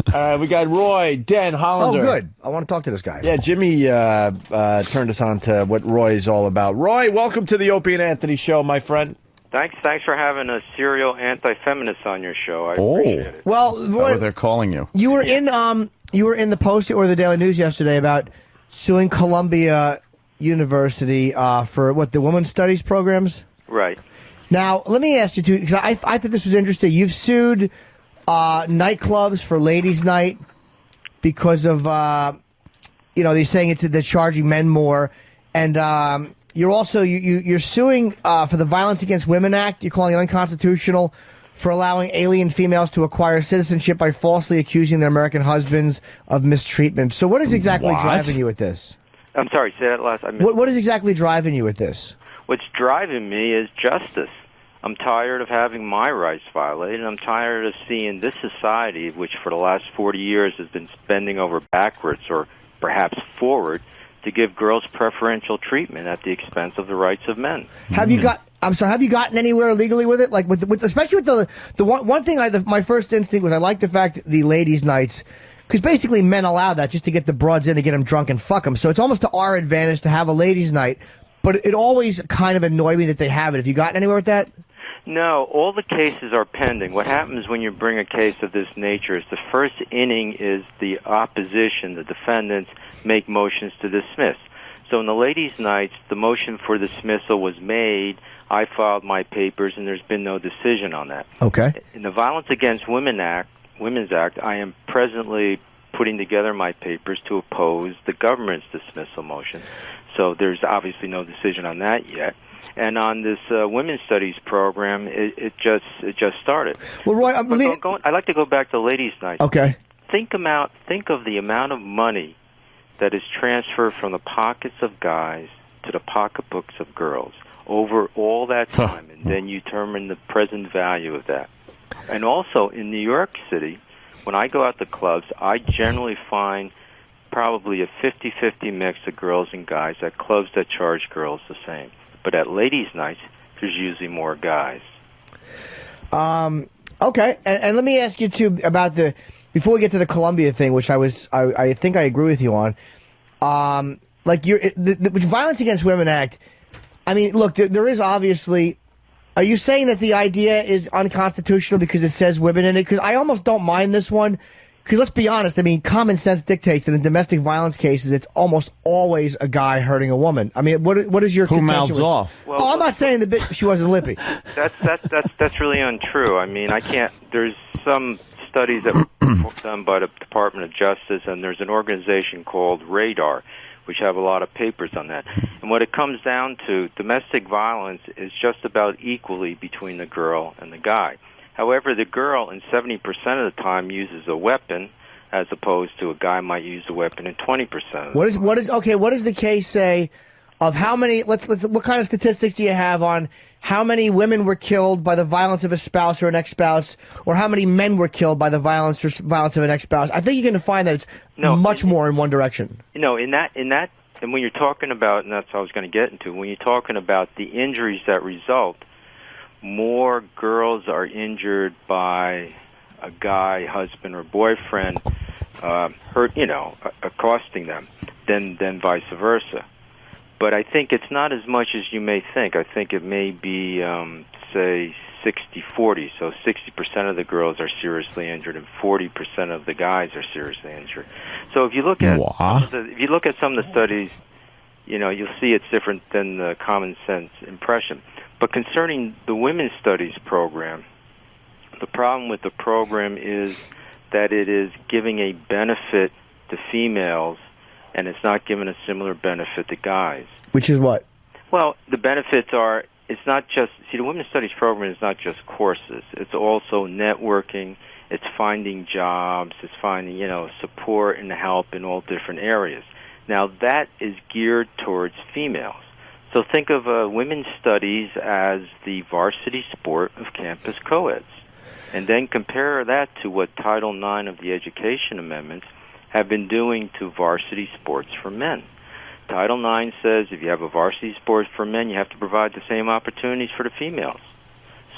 We got Roy, Den Hollander. Oh, good. I want to talk to this guy. Yeah, Jimmy turned us on to what Roy is all about. Roy, welcome to the Opie and Anthony show, my friend. Thanks for having a serial anti-feminist on your show. I appreciate it. Well, Roy, they're calling you. You were in the Post or the Daily News yesterday about suing Columbia University for what, the women's studies programs? Right. Now, let me ask you too, because I thought this was interesting. You've sued nightclubs for ladies' night because of they're saying they're charging men more, and you're also you're suing for the Violence Against Women Act. You're calling it unconstitutional for allowing alien females to acquire citizenship by falsely accusing their American husbands of mistreatment. So, what is exactly driving you with this? I'm sorry, say that last. What is exactly driving you with this? What's driving me is justice. I'm tired of having my rights violated, and I'm tired of seeing this society, which for the last 40 years has been bending over backwards or perhaps forward, to give girls preferential treatment at the expense of the rights of men. Have you gotten anywhere legally with it? Like especially with the one thing. My first instinct was I like the fact that the ladies' nights, because basically men allow that just to get the broads in to get them drunk and fuck them. So it's almost to our advantage to have a ladies' night. But it always kind of annoyed me that they have it. Have you gotten anywhere with that? No, all the cases are pending. What happens when you bring a case of this nature is the first inning is the opposition, the defendants make motions to dismiss. So in the ladies' nights, the motion for dismissal was made. I filed my papers, and there's been no decision on that. Okay. In the Violence Against Women's Act, I am presently putting together my papers to oppose the government's dismissal motion. So there's obviously no decision on that yet. And on this women's studies program, it just started. Well, Roy, I'd like to go back to ladies' night. Okay. Think of the amount of money that is transferred from the pockets of guys to the pocketbooks of girls over all that time, and then you determine the present value of that. And also in New York City, when I go out to clubs, I generally find probably a 50-50 mix of girls and guys at clubs that charge girls the same. But at ladies' nights, there's usually more guys. Okay, and let me ask you too about before we get to the Columbia thing, which I think I agree with you on. The Violence Against Women Act. I mean, look, there is obviously. Are you saying that the idea is unconstitutional because it says women in it? Because I almost don't mind this one. Because let's be honest, I mean, common sense dictates that in domestic violence cases, it's almost always a guy hurting a woman. I mean, what is your contention? Who mouths off? Well, I'm not saying she wasn't lippy. That's really untrue. I mean, I can't. There's some studies that were done by the Department of Justice, and there's an organization called Radar, which have a lot of papers on that. And what it comes down to, domestic violence is just about equally between the girl and the guy. However, the girl, in 70% of the time, uses a weapon, as opposed to a guy might use a weapon in 20% of the time. What does the case say of how many? What kind of statistics do you have on how many women were killed by the violence of a spouse or an ex-spouse, or how many men were killed by the violence of an ex-spouse? I think you can find that it's much more in one direction. In that, and when you're talking about, and that's what I was going to get into, when you're talking about the injuries that result. More girls are injured by a guy, husband or boyfriend, accosting them, than vice versa. But I think it's not as much as you may think. I think it may be, say, 60-40. So 60% of the girls are seriously injured, and 40% of the guys are seriously injured. So if you look at some of the studies, you'll see it's different than the common sense impression. But concerning the women's studies program, the problem with the program is that it is giving a benefit to females, and it's not giving a similar benefit to guys. Which is what? Well, the benefits are, it's not just, the women's studies program is not just courses. It's also networking, it's finding jobs, it's finding, support and help in all different areas. Now, that is geared towards females. So think of women's studies as the varsity sport of campus co-eds, and then compare that to what Title IX of the Education Amendments have been doing to varsity sports for men. Title IX says if you have a varsity sport for men, you have to provide the same opportunities for the females.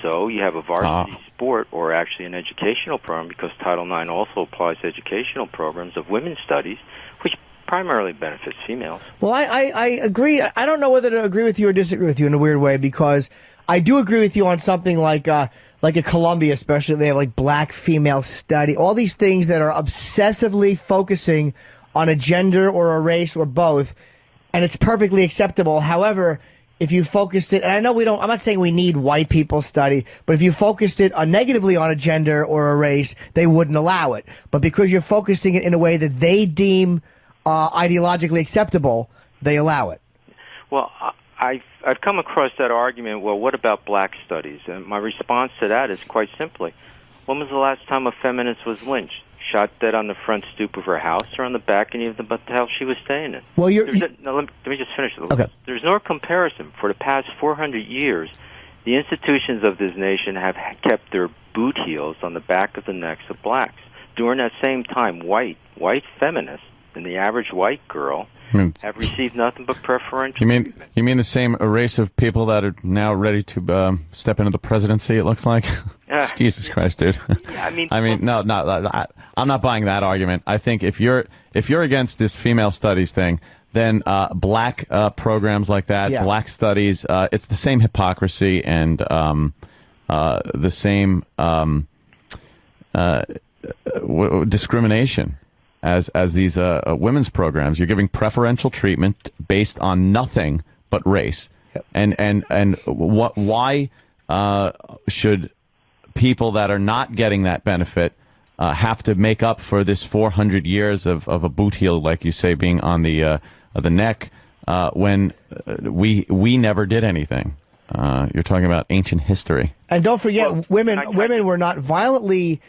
So you have a varsity sport, or actually an educational program, because Title IX also applies to educational programs of women's studies, which primarily benefits females. Well, I agree. I don't know whether to agree with you or disagree with you in a weird way, because I do agree with you on something like at Columbia, especially, they have like black female study, all these things that are obsessively focusing on a gender or a race or both, and it's perfectly acceptable. However, if you focused it, and I know I'm not saying we need white people study, but if you focused it negatively on a gender or a race, they wouldn't allow it. But because you're focusing it in a way that they deem ideologically acceptable, they allow it. Well, I've come across that argument, well, what about black studies? And my response to that is quite simply, when was the last time a feminist was lynched? Shot dead on the front stoop of her house or on the balcony of the motel she was staying in? Well, let me just finish. Okay. There's no comparison. For the past 400 years, the institutions of this nation have kept their boot heels on the back of the necks of blacks. During that same time, white feminists and the average white girl have received nothing but preferential treatment. You mean the same race of people that are now ready to step into the presidency, it looks like? Jesus Christ, dude. No, I'm not buying that argument. I think if you're against this female studies thing, then black programs like that, black studies, it's the same hypocrisy and the same discrimination as these women's programs. You're giving preferential treatment based on nothing but race. Yep. And why should people that are not getting that benefit have to make up for this 400 years of a boot heel, like you say, being on the neck when we never did anything? You're talking about ancient history. And don't forget, women were not violently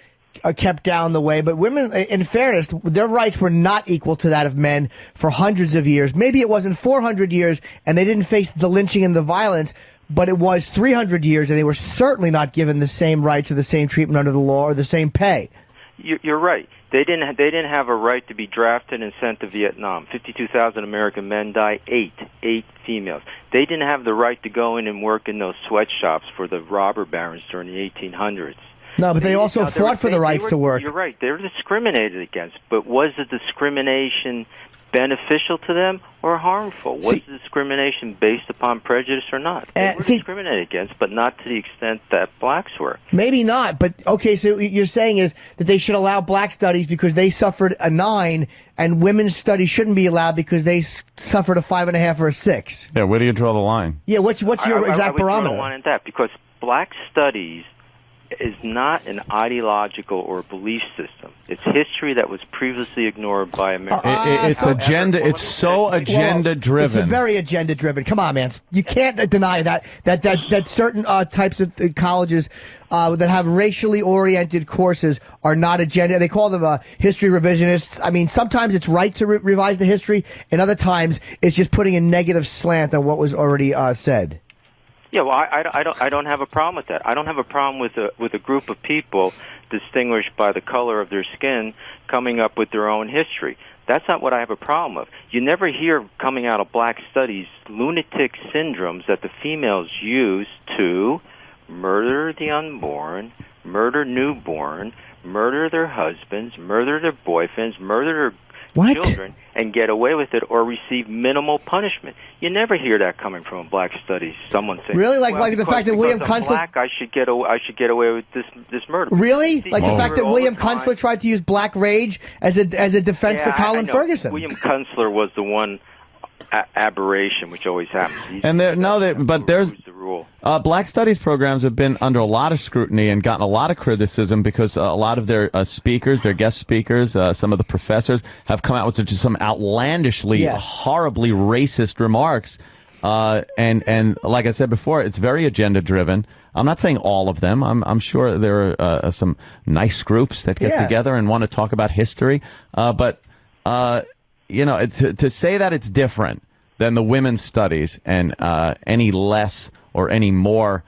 kept down the way, but women, in fairness, their rights were not equal to that of men for hundreds of years. Maybe it wasn't 400 years, and they didn't face the lynching and the violence, but it was 300 years, and they were certainly not given the same rights or the same treatment under the law or the same pay. You're right. They didn't have a right to be drafted and sent to Vietnam. 52,000 American men died, eight females. They didn't have the right to go in and work in those sweatshops for the robber barons during the 1800s. No, but they also fought for the rights to work. You're right. They were discriminated against. But was the discrimination beneficial to them or harmful? Was the discrimination based upon prejudice or not? They were discriminated against, but not to the extent that blacks were. Maybe not, but okay, so what you're saying is that they should allow black studies because they suffered a 9, and women's studies shouldn't be allowed because they suffered a 5.5 or a 6. Yeah, where do you draw the line? Yeah, what's your exact barometer? I would draw the line at that, because black studies is not an ideological or belief system. It's history that was previously ignored by America. It's agenda. It's so agenda driven. It's very agenda driven. Come on, man. You can't deny that certain types of colleges that have racially oriented courses are not agenda. They call them history revisionists. I mean, sometimes it's right to revise the history, and other times it's just putting a negative slant on what was already said. Yeah, well, I don't have a problem with that. I don't have a problem with a group of people distinguished by the color of their skin coming up with their own history. That's not what I have a problem with. You never hear coming out of black studies lunatic syndromes that the females use to murder the unborn, murder newborn, murder their husbands, murder their boyfriends, murder their children, and get away with it or receive minimal punishment. You never hear that coming from a black studies. Someone saying, really, like the fact that William Kunstler, black, I should get away with this murder. Really, like the fact that William Kunstler tried to use black rage as a defense for Colin Ferguson. William Kunstler was the one aberration, which always happens. There's the rule. Black studies programs have been under a lot of scrutiny and gotten a lot of criticism because a lot of their speakers, their guest speakers, some of the professors have come out with some outlandishly, horribly racist remarks. And like I said before, it's very agenda driven. I'm not saying all of them. I'm sure there are some nice groups that get together and want to talk about history. But to say that it's different than the women's studies and any less or any more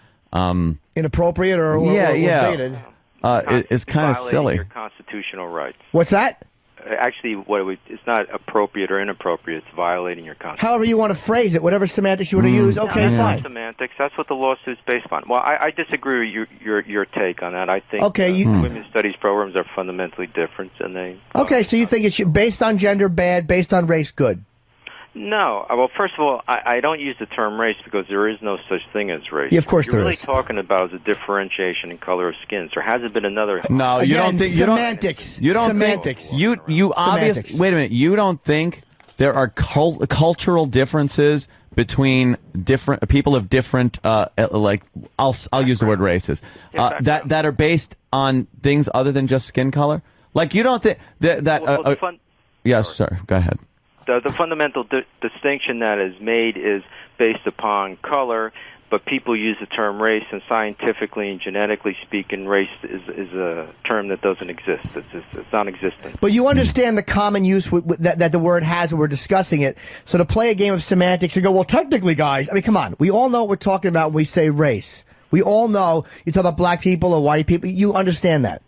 inappropriate or dated, is kind of silly. Your constitutional rights. What's that? actually, it's not appropriate or inappropriate. It's violating your constitution. However you want to phrase it, whatever semantics you want to use, okay, No, fine. Semantics. That's what the lawsuit's based on. Well, I disagree with your take on that. I think women's studies programs are fundamentally different, and they. Okay, so you think it should based on gender bad, based on race good? No. Well, first of all, I don't use the term race because there is no such thing as race. Yeah, of course there there really is. talking about is a differentiation in color of skins. There hasn't been another. No, you don't think semantics. You don't semantics. think you obviously. Wait a minute. You don't think there are cultural differences between different people of different like I'll use the word races that are based on things other than just skin color? Like you don't think that yes, sir. Go ahead. The fundamental distinction that is made is based upon color, but people use the term race, and scientifically and genetically speaking, race is a term that doesn't exist. It's non-existent. But you understand the common use that the word has when we're discussing it. So to play a game of semantics and go, well, technically, guys, I mean, come on. We all know what we're talking about when we say race. We all know you talk about black people or white people. You understand that.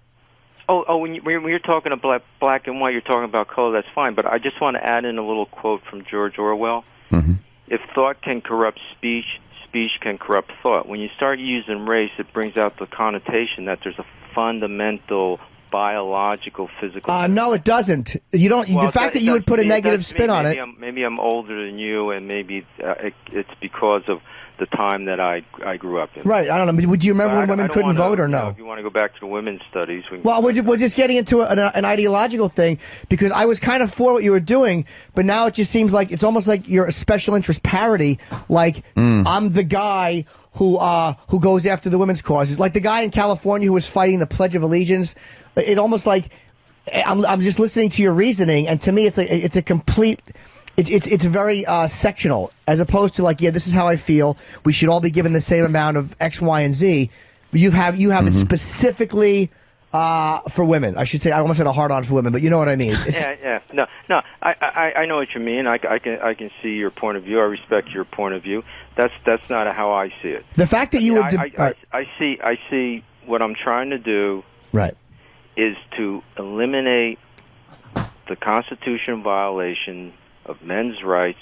When you're talking about black and white, you're talking about color, that's fine. But I just want to add in a little quote from George Orwell. Mm-hmm. If thought can corrupt speech, speech can corrupt thought. When you start using race, it brings out the connotation that there's a fundamental biological, physical... No, it doesn't. You don't. The fact that you would put a negative spin on it... Maybe I'm older than you, and maybe it's because of the time that I grew up in. Right, I don't know. Would you remember when women couldn't vote or no? If you want to go back to the women's studies... Well, we're just getting into an ideological thing, because I was kind of for what you were doing, but now it just seems like it's almost like you're a special interest parody, like I'm the guy who goes after the women's causes. Like the guy in California who was fighting the Pledge of Allegiance. It almost like... I'm just listening to your reasoning, and to me it's a complete... It's very sectional, as opposed to like, yeah, this is how I feel. We should all be given the same amount of X, Y, and Z. You have it specifically for women. I should say, I almost said a hard-on for women, but you know what I mean. No. I know what you mean. I can see your point of view. I respect your point of view. That's not how I see it. The fact that you would... I see what I'm trying to do. Right. Is to eliminate the Constitution violation of men's rights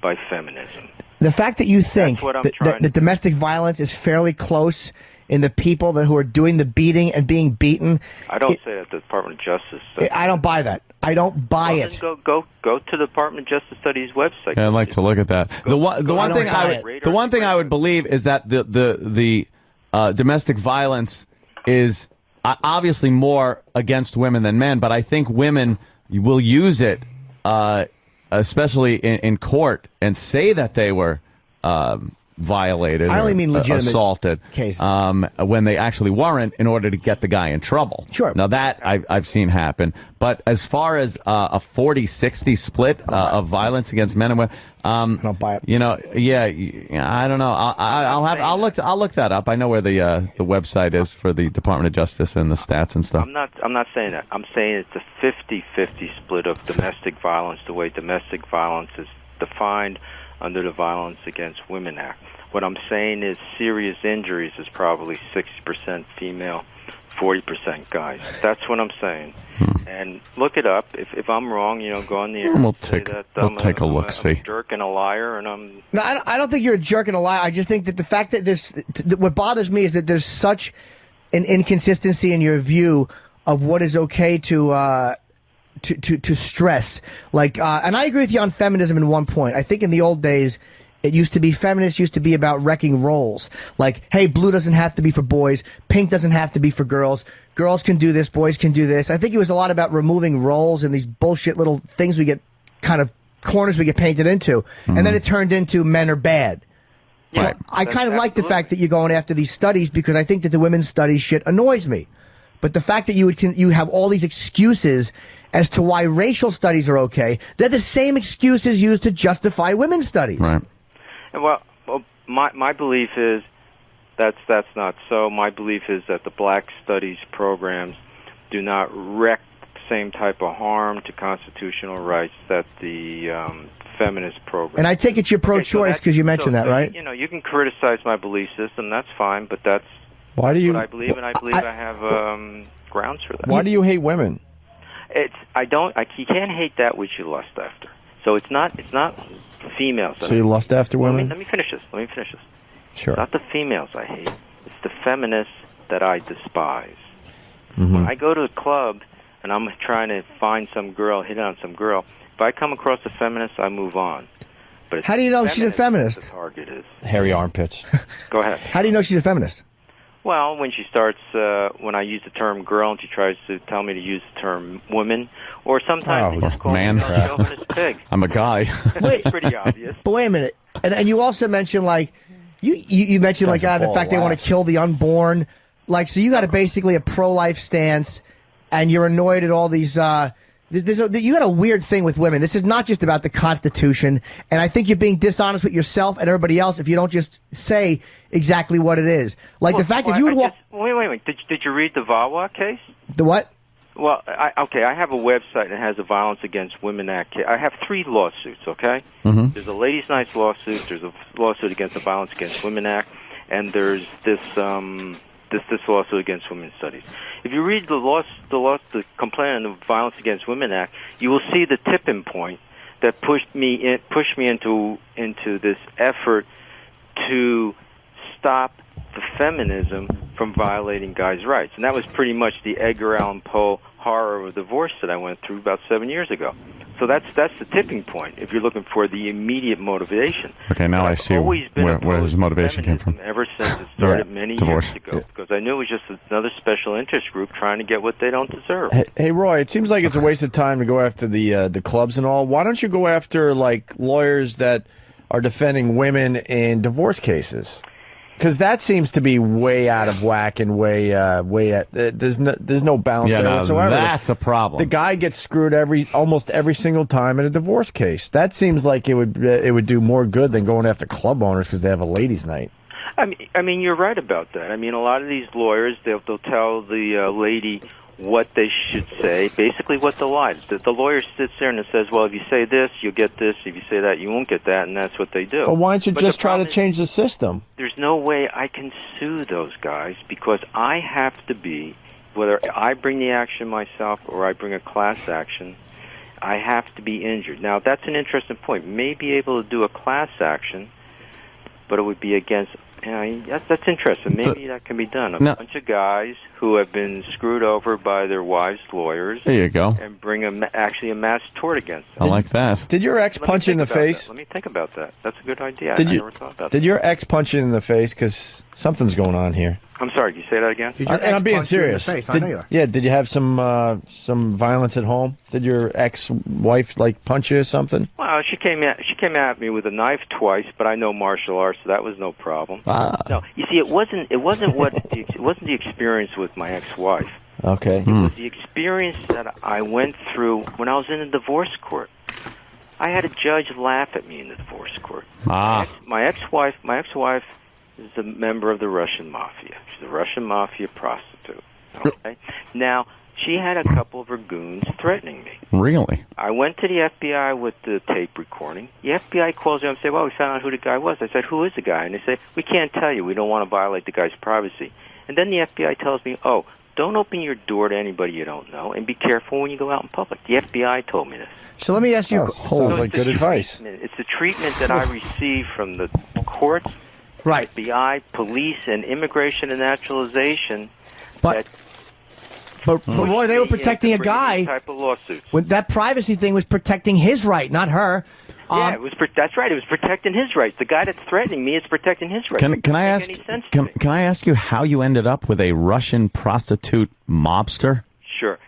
by feminism. The fact that you think that domestic violence is fairly close in the people who are doing the beating and being beaten. I don't say that the Department of Justice. I don't buy that. I don't buy it. Go to the Department of Justice Studies website. Yeah, I'd like to look at that. The one thing I would believe is that the domestic violence is obviously more against women than men, but I think women will use it, especially in court, and say that they were violated, I only mean legitimate assaulted cases, when they actually weren't, in order to get the guy in trouble. Sure. Now that I've seen happen, but as far as a 40-60 split of violence against men and women, I don't buy it. You know, I don't know. I'll look that up. I know where the website is for the Department of Justice and the stats and stuff. I'm not saying that. I'm saying it's a 50-50 split of domestic violence, the way domestic violence is defined under the Violence Against Women Act. What I'm saying is serious injuries is probably 60% female, 40% guys. That's what I'm saying. And look it up. If I'm wrong, go on the air. We'll take a look. See, I'm a jerk and a liar, and I'm. No, I don't think you're a jerk and a liar. I just think that the fact that what bothers me is that there's such an inconsistency in your view of what is okay to stress. Like, and I agree with you on feminism in one point. I think in the old days, feminists used to be about wrecking roles. Like, hey, blue doesn't have to be for boys, pink doesn't have to be for girls. Girls can do this, boys can do this. I think it was a lot about removing roles and these bullshit little things corners we get painted into. And then it turned into men are bad. Yeah, so I kind of like the fact that you're going after these studies, because I think that the women's studies shit annoys me. But the fact that you have all these excuses as to why racial studies are okay, they're the same excuses used to justify women's studies. Right. Well, my belief is that's not so. My belief is that the black studies programs do not wreak the same type of harm to constitutional rights that the feminist program. And I take it you're pro-choice because you mentioned that, right? You can criticize my belief system. That's fine, but that's what I believe, and I believe I have grounds for that. Why do you hate women? You can't hate that which you lust after. So it's not females. So you lust after women? Let me finish this. Sure. It's not the females I hate. It's the feminists that I despise. Mm-hmm. When I go to a club and I'm trying to find some girl, hit on some girl, if I come across a feminist, I move on. But it's how do you know she's a feminist? The target is Hairy armpits. Go ahead. How do you know she's a feminist? Well, when she starts, when I use the term girl and she tries to tell me to use the term woman, or sometimes they just call man. me a chauvinist pig. I'm a guy. It's pretty obvious. But wait a minute, and you also mentioned like you mentioned like the fact they want to kill the unborn, like so you got basically a pro-life stance, and you're annoyed at all these. You got a weird thing with women. This is not just about the Constitution, and I think you're being dishonest with yourself and everybody else if you don't just say exactly what it is. Like the fact that you would walk. Wait. Did you read the Whut case? The what? Well, I have a website that has a Violence Against Women Act. I have 3 lawsuits, okay? Mm-hmm. There's a Ladies' Night lawsuit, there's a lawsuit against the Violence Against Women Act, and there's this lawsuit against Women's Studies. If you read the complaint on the Violence Against Women Act, you will see the tipping point that pushed me into this effort to stop the feminism from violating guys' rights. And that was pretty much the Edgar Allan Poe horror of divorce that I went through about 7 years ago. So that's the tipping point if you're looking for the immediate motivation. Okay, now I see where his motivation came from. Ever since it started many years ago, because I knew it was just another special interest group trying to get what they don't deserve. Hey, Roy, it seems like it's a waste of time to go after the clubs and all. Why don't you go after like lawyers that are defending women in divorce cases? Because that seems to be way out of whack and way there's no balance there whatsoever. That's a problem. The guy gets screwed almost every single time in a divorce case. That seems like it would do more good than going after club owners because they have a ladies' night. I mean, you're right about that. I mean, a lot of these lawyers they'll tell the lady what they should say, basically what the lie. The lawyer sits there and says, well, if you say this, you'll get this. If you say that, you won't get that, and that's what they do. Well, why don't you just try to change the system? There's no way I can sue those guys because I have to be, whether I bring the action myself or I bring a class action, I have to be injured. Now, that's an interesting point. May be able to do a class action, but it would be against... that's interesting. Maybe that can be done. A bunch of guys who have been screwed over by their wives' lawyers. There you go. And bring a mass tort against them. I like that. Did your ex punch you in the face? Let me think about that. That's a good idea. I never thought about that. Did your ex punch you in the face? Because something's going on here. I'm sorry, can you say that again? And I'm being serious. Did you have some violence at home? Did your ex-wife punch you or something? Well, she came at me with a knife twice, but I know martial arts, so that was no problem. No, you see, it wasn't the experience with my ex-wife. Okay. It was the experience that I went through when I was in a divorce court. I had a judge laugh at me in the divorce court. My ex-wife is a member of the Russian mafia. She's a Russian mafia prostitute. Okay? Now, she had a couple of her goons threatening me. Really? I went to the FBI with the tape recording. The FBI calls me up and says, well, we found out who the guy was. I said, who is the guy? And they say, we can't tell you. We don't want to violate the guy's privacy. And then the FBI tells me, oh, don't open your door to anybody you don't know, and be careful when you go out in public. The FBI told me this. So let me ask you... sounds like good advice. It's the treatment that I receive from the courts, right, FBI, police, and immigration and naturalization. But Roy, they were protecting a guy. Type of lawsuits. When that privacy thing was protecting his right, not her. Yeah, that's right. It was protecting his rights. The guy that's threatening me is protecting his rights. Can I ask? Can I ask you how you ended up with a Russian prostitute mobster? Sure.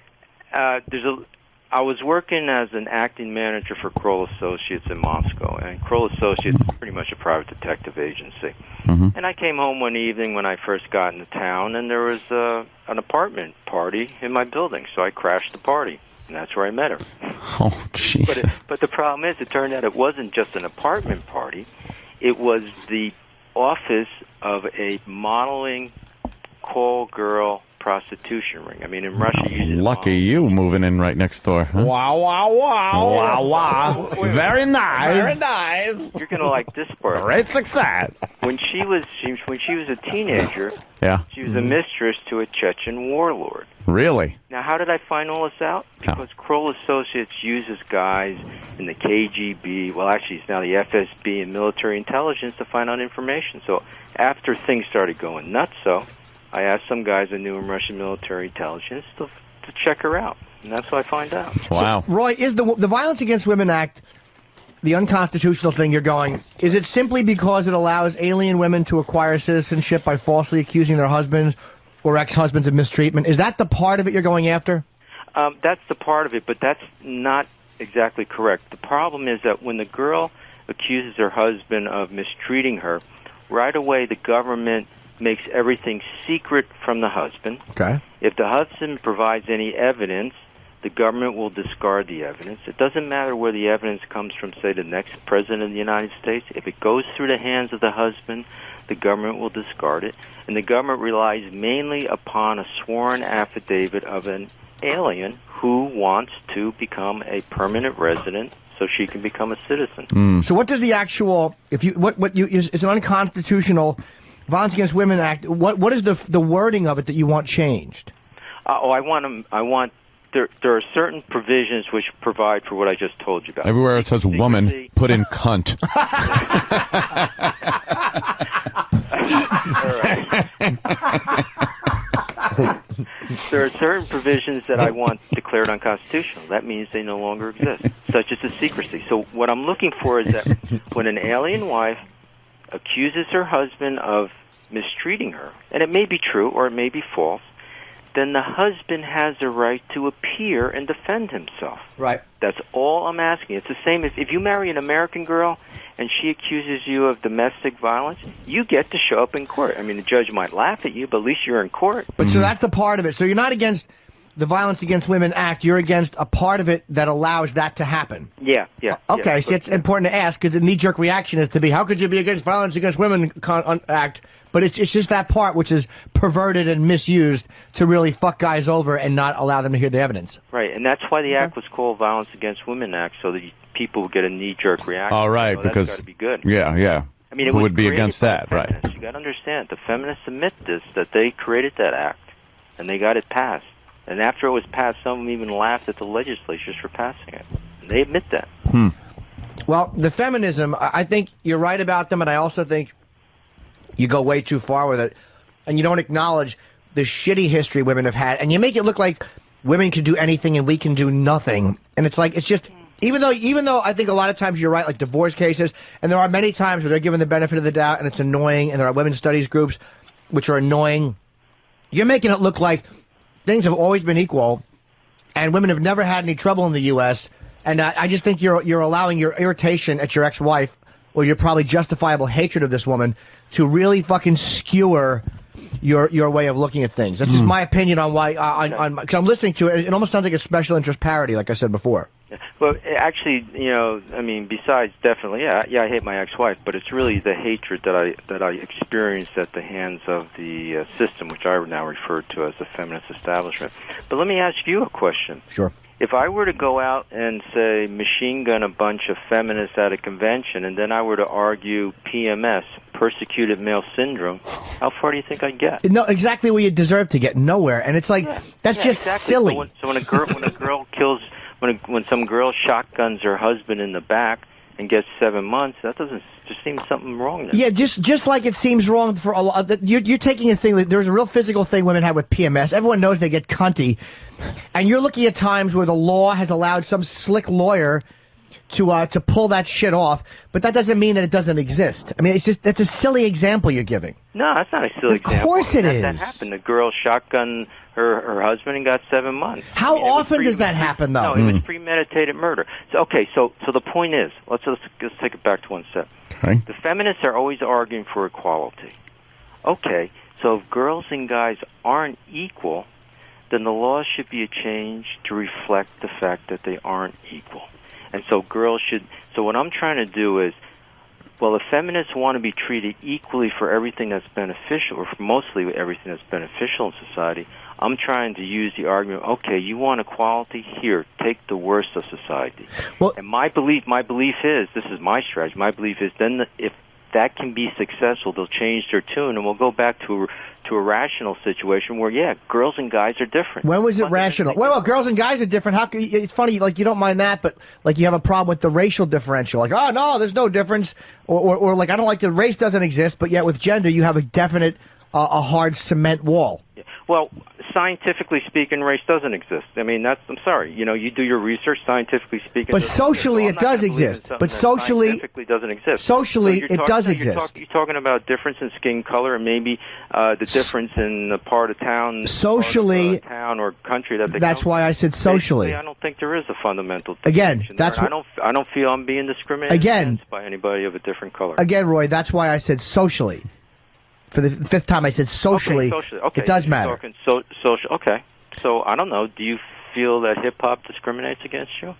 I was working as an acting manager for Kroll Associates in Moscow, and Kroll Associates is pretty much a private detective agency. Mm-hmm. And I came home one evening when I first got into town, and there was an apartment party in my building, so I crashed the party, and that's where I met her. Oh, jeez. But the problem is, it turned out it wasn't just an apartment party. It was the office of a modeling call girl prostitution ring. I mean, in Russia, you use Lucky you moving in right next door. Huh? Wow, wow, wow. Wow, wow. Very nice. Very nice. You're gonna like this part. Great success. When she was a teenager, Yeah. she was a mistress to a Chechen warlord. Really? Now, how did I find all this out? Because Kroll Associates uses guys in the KGB, well, actually, it's now the FSB and military intelligence to find out information. So after things started going nuts, I asked some guys I knew in Russian military intelligence to check her out. And that's what I find out. Wow. So, Roy, is the Violence Against Women Act the unconstitutional thing you're going? Is it simply because it allows alien women to acquire citizenship by falsely accusing their husbands or ex-husbands of mistreatment? Is that the part of it you're going after? That's the part of it, but that's not exactly correct. The problem is that when the girl accuses her husband of mistreating her, right away the government makes everything secret from the husband. Okay. If the husband provides any evidence, the government will discard the evidence. It doesn't matter where the evidence comes from, say, the next president of the United States. If it goes through the hands of the husband, the government will discard it. And the government relies mainly upon a sworn affidavit of an alien who wants to become a permanent resident so she can become a citizen. So what does the actual, if you, it's an unconstitutional Violence Against Women Act, what is the wording of it that you want changed? There are certain provisions which provide for what I just told you about. Everywhere it says woman, put in cunt. There are certain provisions that I want declared unconstitutional. That means they no longer exist, such as the secrecy. So what I'm looking for is that when an alien wife accuses her husband of mistreating her, and it may be true or it may be false, then the husband has the right to appear and defend himself. Right. That's all I'm asking. It's the same as if you marry an American girl and she accuses you of domestic violence, you get to show up in court. I mean, the judge might laugh at you, but at least you're in court. But so that's the part of it. So you're not against the Violence Against Women Act. You're against a part of it that allows that to happen. Yeah. Okay, so it's important to ask, because the knee-jerk reaction is to be, how could you be against Violence Against Women Act? But it's just that part which is perverted and misused to really fuck guys over and not allow them to hear the evidence. Right, and that's why the act was called Violence Against Women Act, so that people would get a knee-jerk reaction. All right, because that's got to be good. Yeah. I mean, who would be against that, right? You got to understand, the feminists admit this, that they created that act, and they got it passed. And after it was passed, some of them even laughed at the legislatures for passing it. And they admit that. Well, the feminism, I think you're right about them, and I also think you go way too far with it, and you don't acknowledge the shitty history women have had, and you make it look like women can do anything and we can do nothing. And it's like, it's just, even though I think a lot of times you're right, like divorce cases, and there are many times where they're given the benefit of the doubt and it's annoying, and there are women's studies groups which are annoying, you're making it look like things have always been equal, and women have never had any trouble in the U.S., and I just think you're allowing your irritation at your ex-wife, or your probably justifiable hatred of this woman, to really fucking skewer your way of looking at things. That's just my opinion on why, because I'm listening to it, it almost sounds like a special interest parody, like I said before. Well, actually, I mean, besides definitely, I hate my ex-wife, but it's really the hatred that I experienced at the hands of the system, which I now refer to as the feminist establishment. But let me ask you a question. Sure. If I were to go out and, say, machine gun a bunch of feminists at a convention, and then I were to argue PMS, persecuted male syndrome, how far do you think I'd get? No, exactly where you deserve to get, nowhere. And it's like, that's just exactly. silly. So when a girl kills, when some girl shotguns her husband in the back and gets 7 months, that doesn't just seem something wrong there. Yeah, just like it seems wrong for a lot. You're taking a thing, there's a real physical thing women have with PMS. Everyone knows they get cunty. And you're looking at times where the law has allowed some slick lawyer to pull that shit off, but that doesn't mean that it doesn't exist. I mean, that's a silly example you're giving. No, that's not a silly example. Of course it is. That happened. The girl shotgunned her husband and got 7 months. How often does that happen, though? No, it was premeditated murder. So the point is, let's take it back to one step. Okay. The feminists are always arguing for equality. Okay, so if girls and guys aren't equal, then the laws should be changed to reflect the fact that they aren't equal. And so girls should... So what I'm trying to do is, well, if feminists want to be treated equally for everything that's beneficial, or for mostly everything that's beneficial in society, I'm trying to use the argument, okay, you want equality? Here, take the worst of society. Well, and my belief is, this is my strategy, my belief is then if that can be successful, they'll change their tune, and we'll go back to a rational situation where, yeah, girls and guys are different. When was it rational? Well, girls and guys are different. How can it's funny, like you don't mind that, but like you have a problem with the racial differential. Like, oh no, there's no difference, or like I don't like the race doesn't exist, but yet with gender you have a definite, a hard cement wall. Yeah. Well, scientifically speaking, race doesn't exist. I mean, I'm sorry. You know, you do your research. Scientifically speaking, but socially it does exist. But socially, scientifically doesn't exist. Socially, it does exist. You're talking about difference in skin color and maybe the difference in the part of town, socially, town or country that they. That's why I said socially. Basically, I don't think there is a fundamental. Again, that's what, I don't feel I'm being discriminated against by anybody of a different color. Again, Roy, that's why I said socially. For the fifth time, I said socially. Okay. It does matter. Social. Okay. So I don't know. Do you feel that hip hop discriminates against you?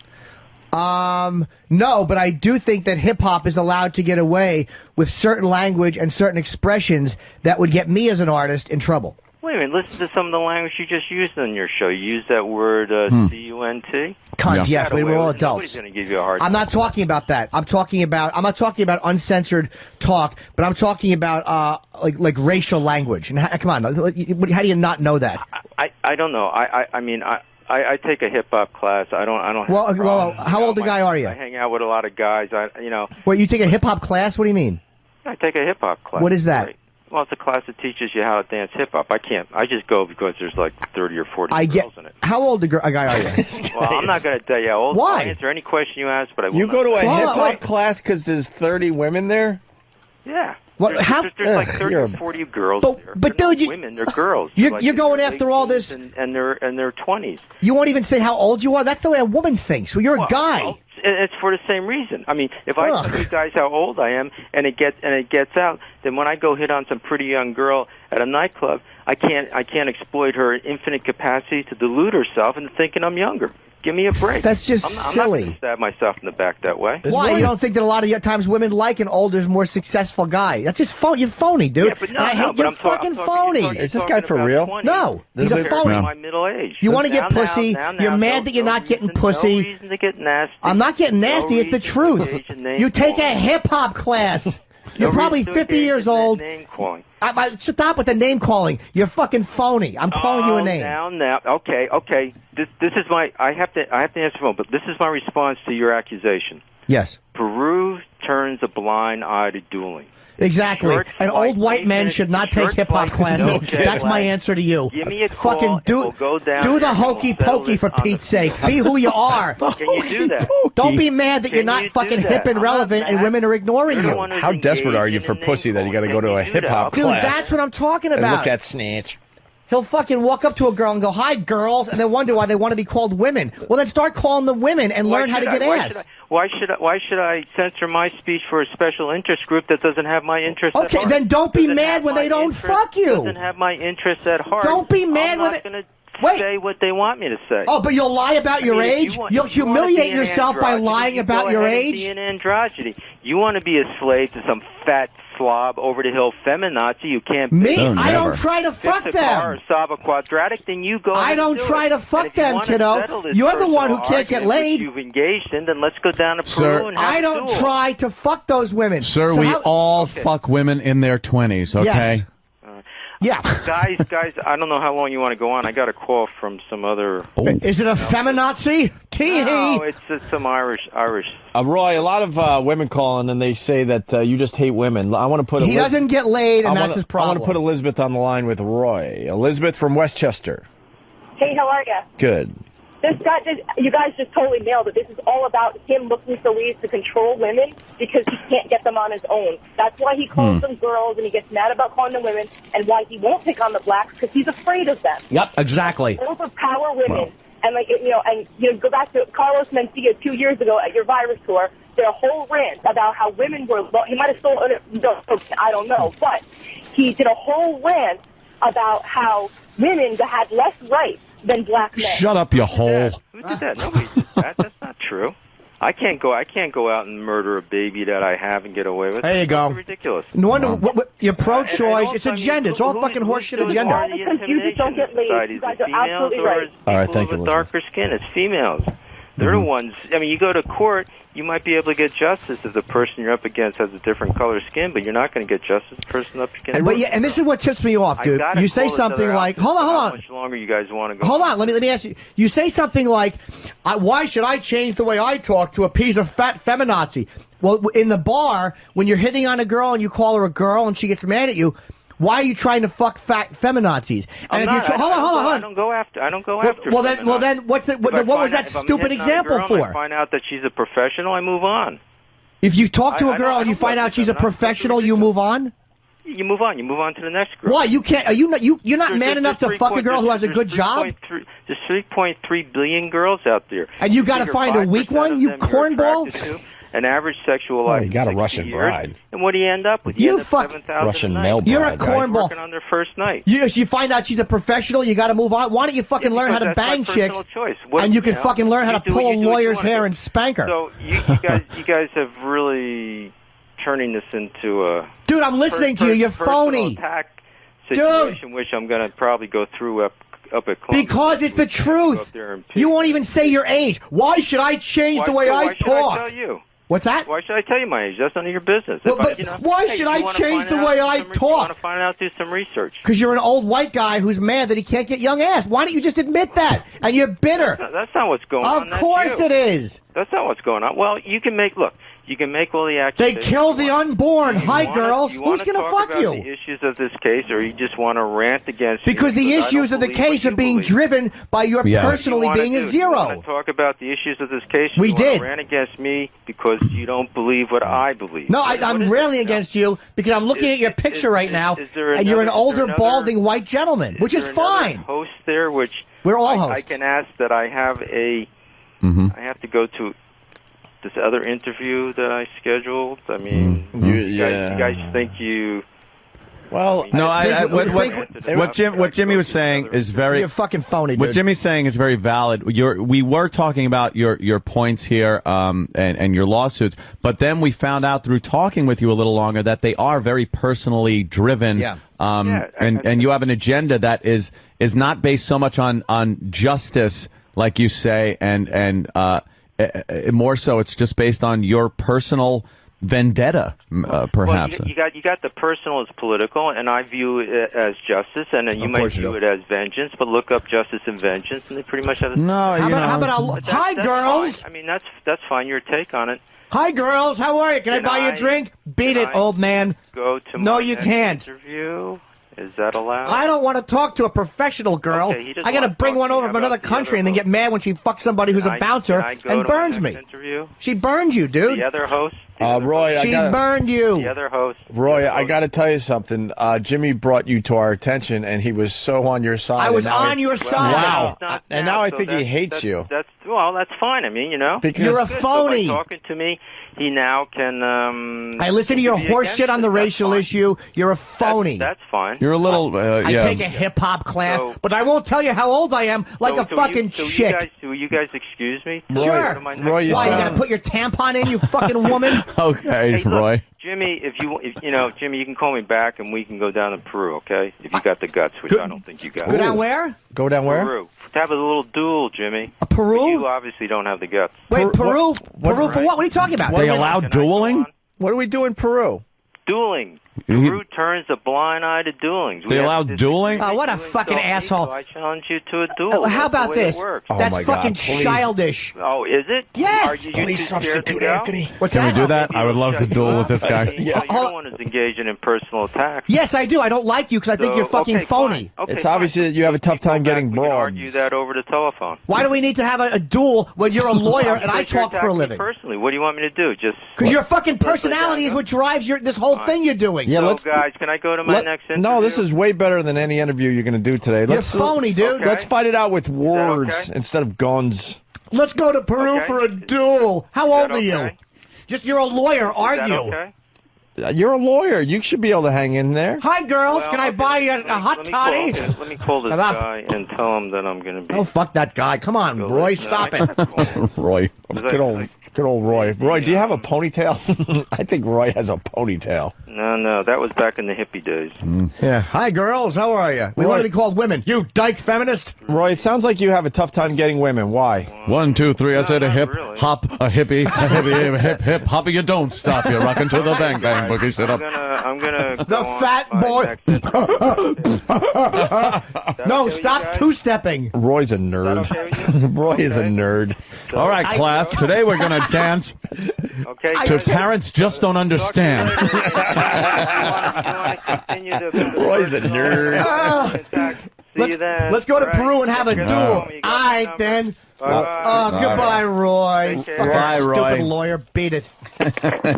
No, but I do think that hip hop is allowed to get away with certain language and certain expressions that would get me as an artist in trouble. Wait a minute. Listen to some of the language you just used on your show. You used that word C-U-N-T. Cunt. Yes, we were all adults. Nobody's going to give you a hard time. I'm not talking about that. I'm not talking about uncensored talk, but I'm talking about like racial language. And come on, how do you not know that? I don't know. I mean I take a hip hop class. I don't. Well, how old a guy are you? I hang out with a lot of guys. Wait, you take a hip hop class? What do you mean? I take a hip hop class. What is that? Right. Well, it's a class that teaches you how to dance hip hop. I just go because there's like 30 or 40 girls in it. How old a guy are you? Well, I'm not going to tell you how old. Why? I'll answer any question you ask, but I will You not. go to a hip hop class because there's 30 women there? Yeah. What? There's like 30 or 40 girls there. But they're dude, not women, they're girls. You're going after all this, and they're 20s. You won't even say how old you are. That's the way a woman thinks. Well, you're a guy. Well, it's for the same reason. I mean, if I tell you guys how old I am, and it gets out, then when I go hit on some pretty young girl at a nightclub, I can't exploit her infinite capacity to delude herself into thinking I'm younger. Give me a break. That's just silly. I'm not going to stab myself in the back that way. Why? You don't think that a lot of times women like an older, more successful guy? That's just phony. You're phony, dude. Yeah, but you're fucking phony. Is this guy for real? 20. No, he's a phony. My middle age. You want to get pussy. You're mad that you're not getting pussy. No reason to get nasty. I'm not getting nasty. It's the truth. You take a hip hop class. You're probably 50 years old. Name calling. Stop with the name calling. You're fucking phony. I'm calling you a name. Now. Okay. This is my. I have to answer the phone, but this is my response to your accusation. Yes. Peru turns a blind eye to dueling. Exactly. An old white man should not take hip hop classes. That's my answer to you. Give me a call. Fucking do the hokey pokey for Pete's sake. Be who you are. Can you do that? Don't be mad that you're not fucking hip and relevant and women are ignoring you. How desperate are you for pussy that you got to go to a hip hop class? Dude, that's what I'm talking about. And look at Snatch. He'll fucking walk up to a girl and go, "Hi, girls," and then wonder why they want to be called women. Well, then start calling them women and learn how to get ass. Why should I censor my speech for a special interest group that doesn't have my interest at heart? Okay, then don't be mad when they don't fuck you. Doesn't have my interest at heart. Don't be mad when I'm not going to say what they want me to say. Oh, but you'll lie about your age? You'll humiliate yourself by lying about your age? Be an androgyny. You want to be a slave to some fat slob over-the-hill feminazi you can't me? I don't try to fuck fix a them. car or solve a quadratic, then you go I don't try to fuck them, kiddo. You're the one who can't get laid. You've engaged in, then let's go down to Peru and have I don't try to fuck those women. Sir, we all fuck women in their 20s, okay? Yes. Yeah. Guys, I don't know how long you want to go on. I got a call from some other... Is it a feminazi? No, it's some Irish. Roy, a lot of women calling and they say that you just hate women. I want to put He doesn't get laid, and that's his problem. I want to put Elizabeth on the line with Roy. Elizabeth from Westchester. Hey, how are you? Good. You guys just totally nailed it. This is all about him looking for ways to control women because he can't get them on his own. That's why he calls them girls and he gets mad about calling them women, and why he won't pick on the blacks because he's afraid of them. Yep, exactly. Overpower women. And go back to Carlos Mencia 2 years ago at your virus tour. Did a whole rant about how women were. He might have stolen it. I don't know, but he did a whole rant about how women had less rights than black men. Shut up, you hole. Who did that? Nobody did that. That's not true. I can't go out and murder a baby that I have and get away with. There you go. It's ridiculous. No wonder you're pro-choice. And it's agenda. It's all fucking horseshit agenda. All because you just don't get laid. You guys are absolutely right. All right, thank you. With darker skin, it's females. They're the ones. I mean, you go to court, you might be able to get justice if the person you're up against has a different color skin, but you're not going to get justice if the person up against. But yeah, and this is what tips me off, dude. You say something like, "Hold on." How much longer you guys want to go? Hold on. Let me ask you. You say something like, "Why should I change the way I talk to appease a fat feminazi?" Well, in the bar, when you're hitting on a girl and you call her a girl and she gets mad at you, why are you trying to fuck fat feminazis? And hold on. I don't go after. Well, then, what was that stupid example for? I find out that she's a professional, I move on. If you talk to a girl and you find out she's a professional, you move on. You move on. You move on to the next girl. Why? You can't. You're not man enough to fuck a girl who has a good job. There's 3.3 billion girls out there. And you got to find a weak one, you cornball. An average sexual life. You got a Russian bride. And what do you end up with? You fuck Russian male bride. You're a cornball. Working on their first night. You find out she's a profafessional, you got to move on. Why don't you fucking learn how to bang chicks? And you can fucking learn how to pull a lawyer's hair and spank her. So you guys have really turning this into a dude. I'm listening to you. You're phony. Attack situation, dude. Which I'm going to probably go through up at Columbus. Because it's the truth. You won't even say your age. Why should I change the way I talk? Why should I tell you? What's that? Why should I tell you my age? That's none of your business. Well, why should I change the way I talk? You want to find out, do some research. Because you're an old white guy who's mad that he can't get young ass. Why don't you just admit that? And you're bitter. That's not what's going on. Of course it is. That's not what's going on. Well, you can make all the accusations. They kill the unborn. Hi, girls. Who's going to fuck you? The issues of this case, or you just want to rant against? Because the issues of the case are being driven by your personally being a zero. You want to talk about the issues of this case? We did. Rant against me because you don't believe what I believe. No, I'm railing against you because I'm looking at your picture right now, and you're an older, balding white gentleman, which is fine. Host there, which we're all hosts. I can ask that I have a. I have to go to this other interview that I scheduled. I mean, you guys think you? Well, no. What Jimmy was saying is very. You're fucking phony, dude. What Jimmy's saying is very valid. We were talking about your points here, and your lawsuits, but then we found out through talking with you a little longer that they are very personally driven. Yeah. And you have an agenda that is not based so much on justice, like you say, and more so it's just based on your personal vendetta, perhaps. Well, you got the personal as political, and I view it as justice, and then you might view it as vengeance. But look up justice and vengeance, and they pretty much have the same. No, how about hi, girls? Fine. I mean, that's fine. Your take on it. Hi, girls. How are you? Can I buy you a drink? Beat it, old man. Go to no, you can't. Interview. Is that allowed? I don't want to talk to a professional girl. Okay, I got to bring one over from another country and then get mad when she fucks somebody who's a bouncer and burns me. Interview? She burns you, dude. The other host? Roy, she burned you. The other host. Roy, I got to tell you something. Jimmy brought you to our attention, and he was so on your side. I was on your side. Wow. And now I think he hates you. That's fine. I mean, because you're a phony. So by talking to me, he now can. I listen to your horse shit on the racial issue. You're a phony. That's fine. You're a little. I take a hip hop class, but I won't tell you how old I am, like a fucking chick. Will you guys excuse me? Sure. Roy, you got to put your tampon in, you fucking woman? Okay, hey, Roy. Look, Jimmy, Jimmy, you can call me back and we can go down to Peru, okay? If you got the guts, which I don't think you got. Go down where? Go down where? Peru. To have a little duel, Jimmy. Peru? But you obviously don't have the guts. Wait, Peru? Peru for what? What are you talking about? They allow dueling? What do we do in Peru? Dueling. Peru turns a blind eye to dueling. They allow dueling? Oh, what a fucking asshole. So I challenge you to a duel. How about this? That's fucking God, childish. Oh, is it? Yes. Are you too scared to go? Can we do that? I would love to duel with this guy. You're the one who's engaging in personal attacks. Yes, I do. I don't like you because I think you're fucking phony. It's obvious that you have a tough time getting broads. We can argue that over the telephone. Why do we need to have a duel when you're a lawyer and I talk for a living? Personally, what do you want me to do? Just because your fucking personality is what drives this whole thing you're doing. Yeah, guys, can I go to my next interview? No, this is way better than any interview you're going to do today. You're phony, dude. Let's fight it out with words instead of guns. Let's go to Peru for a duel. How old are you? You're a lawyer. Argue. You're a lawyer. You should be able to hang in there. Hi, girls. Well, Can I okay, buy you a hot toddy? Let me call this Shut up. guy and tell him that I'm going to be. Oh, fuck that guy. Come on, Go Roy. listen. Stop I it. can't call him. Roy. Good old Roy. Roy, do you have a ponytail? I think Roy has a ponytail. No, that was back in the hippie days. Yeah. Hi, girls. How are you? We Roy. want to be called women. You dyke feminist. Roy, it sounds like you have a tough time getting women. Why? 1, 2, 3. I said a not hip, really. hop, a hippie, a hippie, hip, hip, hoppy. You don't stop. You're rocking to the bang, bang, boogie. Sit up. I'm gonna. The go on fat my boy. next interview. No, okay with stop you guys? two-stepping. Roy's a nerd. Is that okay with you? Roy is a Okay. nerd. All right, class. Today we're going to dance Okay. to guys. Parents Just Don't Understand. Talk to you later. You want to continue the Roy's a nerd. See you then. Let's go to All right. Peru and have a Get duel. home. All You got my right, number. then. Bye-bye. Oh, goodbye, Roy. Take care. Fucking Bye, Roy. Stupid lawyer. Beat it. There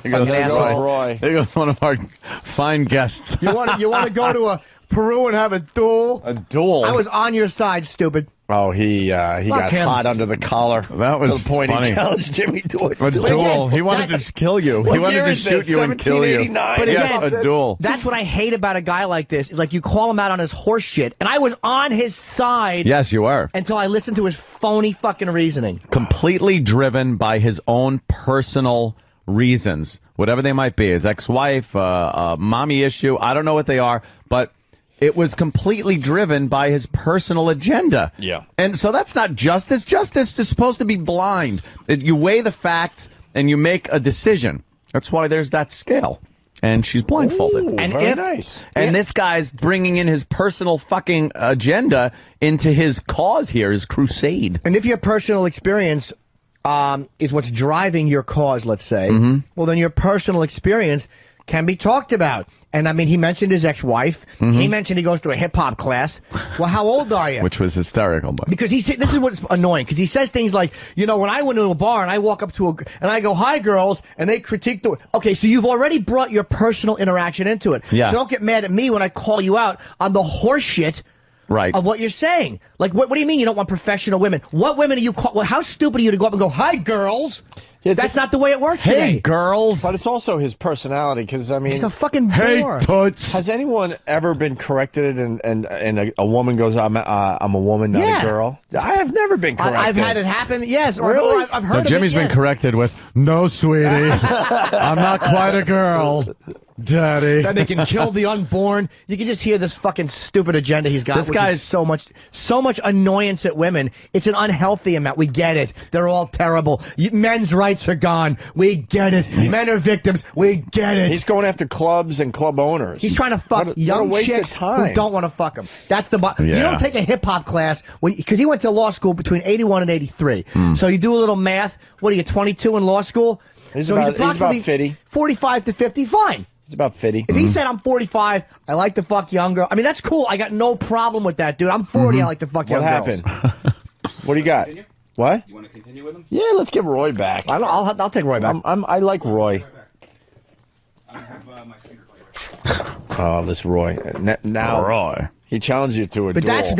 goes asshole. Roy. There goes one of our fine guests. You want to go to a Peru and have a duel? A duel. I was on your side, stupid. Oh, he got him. hot under the collar. That was to the point funny. he challenged Jimmy to A duel. He wanted that's- to kill you. He What wanted year to is shoot this? you and kill you. 1789? But Yes, again, a duel. That's what I hate about a guy like this. Like, you call him out on his horse shit, and I was on his side Yes, you are. until I listened to his phony fucking reasoning. Completely driven by his own personal reasons, whatever they might be. His ex-wife, mommy issue. I don't know what they are, but it was completely driven by his personal agenda. Yeah. And so that's not justice. Justice is supposed to be blind. You weigh the facts and you make a decision. That's why there's that scale. And she's blindfolded. Ooh, And very if- nice. And this guy's bringing in his personal fucking agenda into his cause here, his crusade. And if your personal experience is what's driving your cause, let's say, well, then your personal experience can be talked about. And I mean, he mentioned his ex-wife. He mentioned he goes to a hip-hop class. Well, how old are you? Which was hysterical. But Because this is what's annoying, because he says things like, you know, when I went to a bar and I walk up to and I go, hi, girls, and they critique okay, so you've already brought your personal interaction into it. Yeah. So don't get mad at me when I call you out on the horse shit right. of what you're saying. Like, what do you mean you don't want professional women? What women are you well, how stupid are you to go up and go, hi, girls? That's not the way it works Hey, today. girls. But it's also his personality, because, I mean... He's a fucking Hey, bore. toots. Has anyone ever been corrected and a woman goes, I'm a woman, not Yeah. a girl? I have never been corrected. I've had it happen, yes. Or, Really? I've heard So of Jimmy's it, been yes. corrected with, no, sweetie, I'm not quite a girl, daddy. That they can kill the unborn. You can just hear this fucking stupid agenda he's got. This which guy's- is so much annoyance at women. It's an unhealthy amount. We get it. They're all terrible. Men's rights are gone. We get it. Men are victims. We get it. He's going after clubs and club owners. He's trying to fuck What a young waste of chicks time. who don't want to fuck him. That's the You Yeah. don't take a hip hop class because he went to law school between 81 and 83. So you do a little math. What are you, 22 in law school? He's so about- he's approximately 50. 45 to 50. Fine. He's about 50. If he said I'm 45, I like to fuck young girls. I mean, that's cool. I got no problem with that, dude. I'm 40. I like to fuck What young happened? girls. What do you got? What? You want to continue with him? Yeah, let's get Roy back. I'll take Roy back. I like Roy. I have my speaker player. Oh, this Roy. Now Roy. he challenged you to a But duel.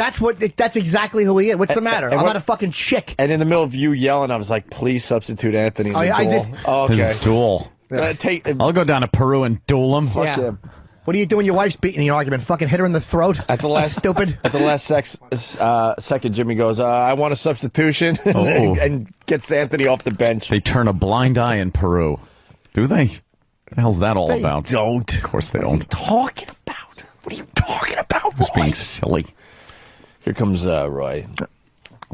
that's exactly who he is. What's the matter? and I'm what- not a fucking chick. And in the middle of you yelling, I was like, please substitute Anthony in the Oh, yeah, I duel. did. Oh, okay. His duel. I'll go down to Peru and duel him. Yeah. him. What are you doing? Your wife's beating the argument. Fucking hit her in the throat. At the last stupid. At the last second, Jimmy goes, I want a substitution, and gets Anthony off the bench. They turn a blind eye in Peru. Do they? What the hell's that all about? Don't. Of course they don't. Talking about? What are you talking about, Just Roy? being silly. Here comes Roy. A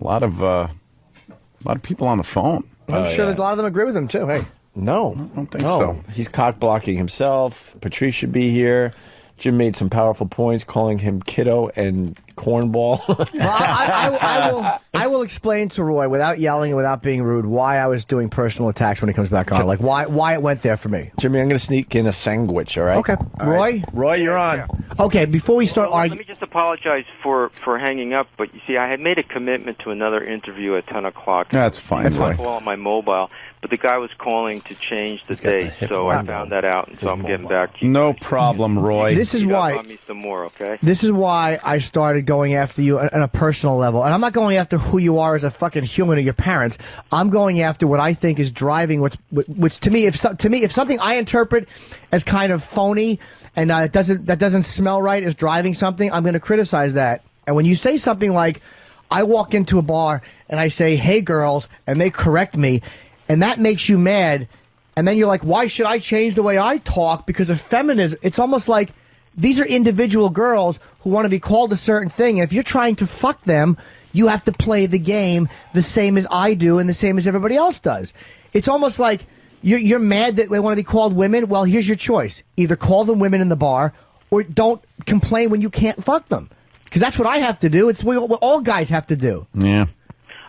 lot of people on the phone. I'm sure that a lot of them agree with him too. Hey. No, I don't think no. so. He's cock blocking himself. Patrice should be here. Jim made some powerful points, calling him kiddo and cornball. Well, I will explain to Roy without yelling and without being rude why I was doing personal attacks when he comes back on. Like why it went there for me. Jimmy, I'm going to sneak in a sandwich. All right. Okay, All right. Roy. Roy, you're on. Okay, before we start Well, let arguing. me just apologize for hanging up, but you see, I had made a commitment to another interview at 10 o'clock. That's fine, That's Roy. call on my mobile, but the guy was calling to change the got the date, hip so I hop. found that out, and so I'm getting back to you. No problem, Roy. This is Beat up why. on me some more, okay? This is why I started going after you on a personal level. And I'm not going after who you are as a fucking human or your parents. I'm going after what I think is driving which to me, if something I interpret as kind of phony and that doesn't smell right as driving something, I'm going to criticize that. And when you say something like, I walk into a bar and I say, hey girls, and they correct me, and that makes you mad, and then you're like, why should I change the way I talk because of feminism? It's almost like these are individual girls who want to be called a certain thing, and if you're trying to fuck them, you have to play the game the same as I do and the same as everybody else does. It's almost like you're mad that they want to be called women. Well, here's your choice. Either call them women in the bar or don't complain when you can't fuck them. Because that's what I have to do. It's what all guys have to do. Yeah.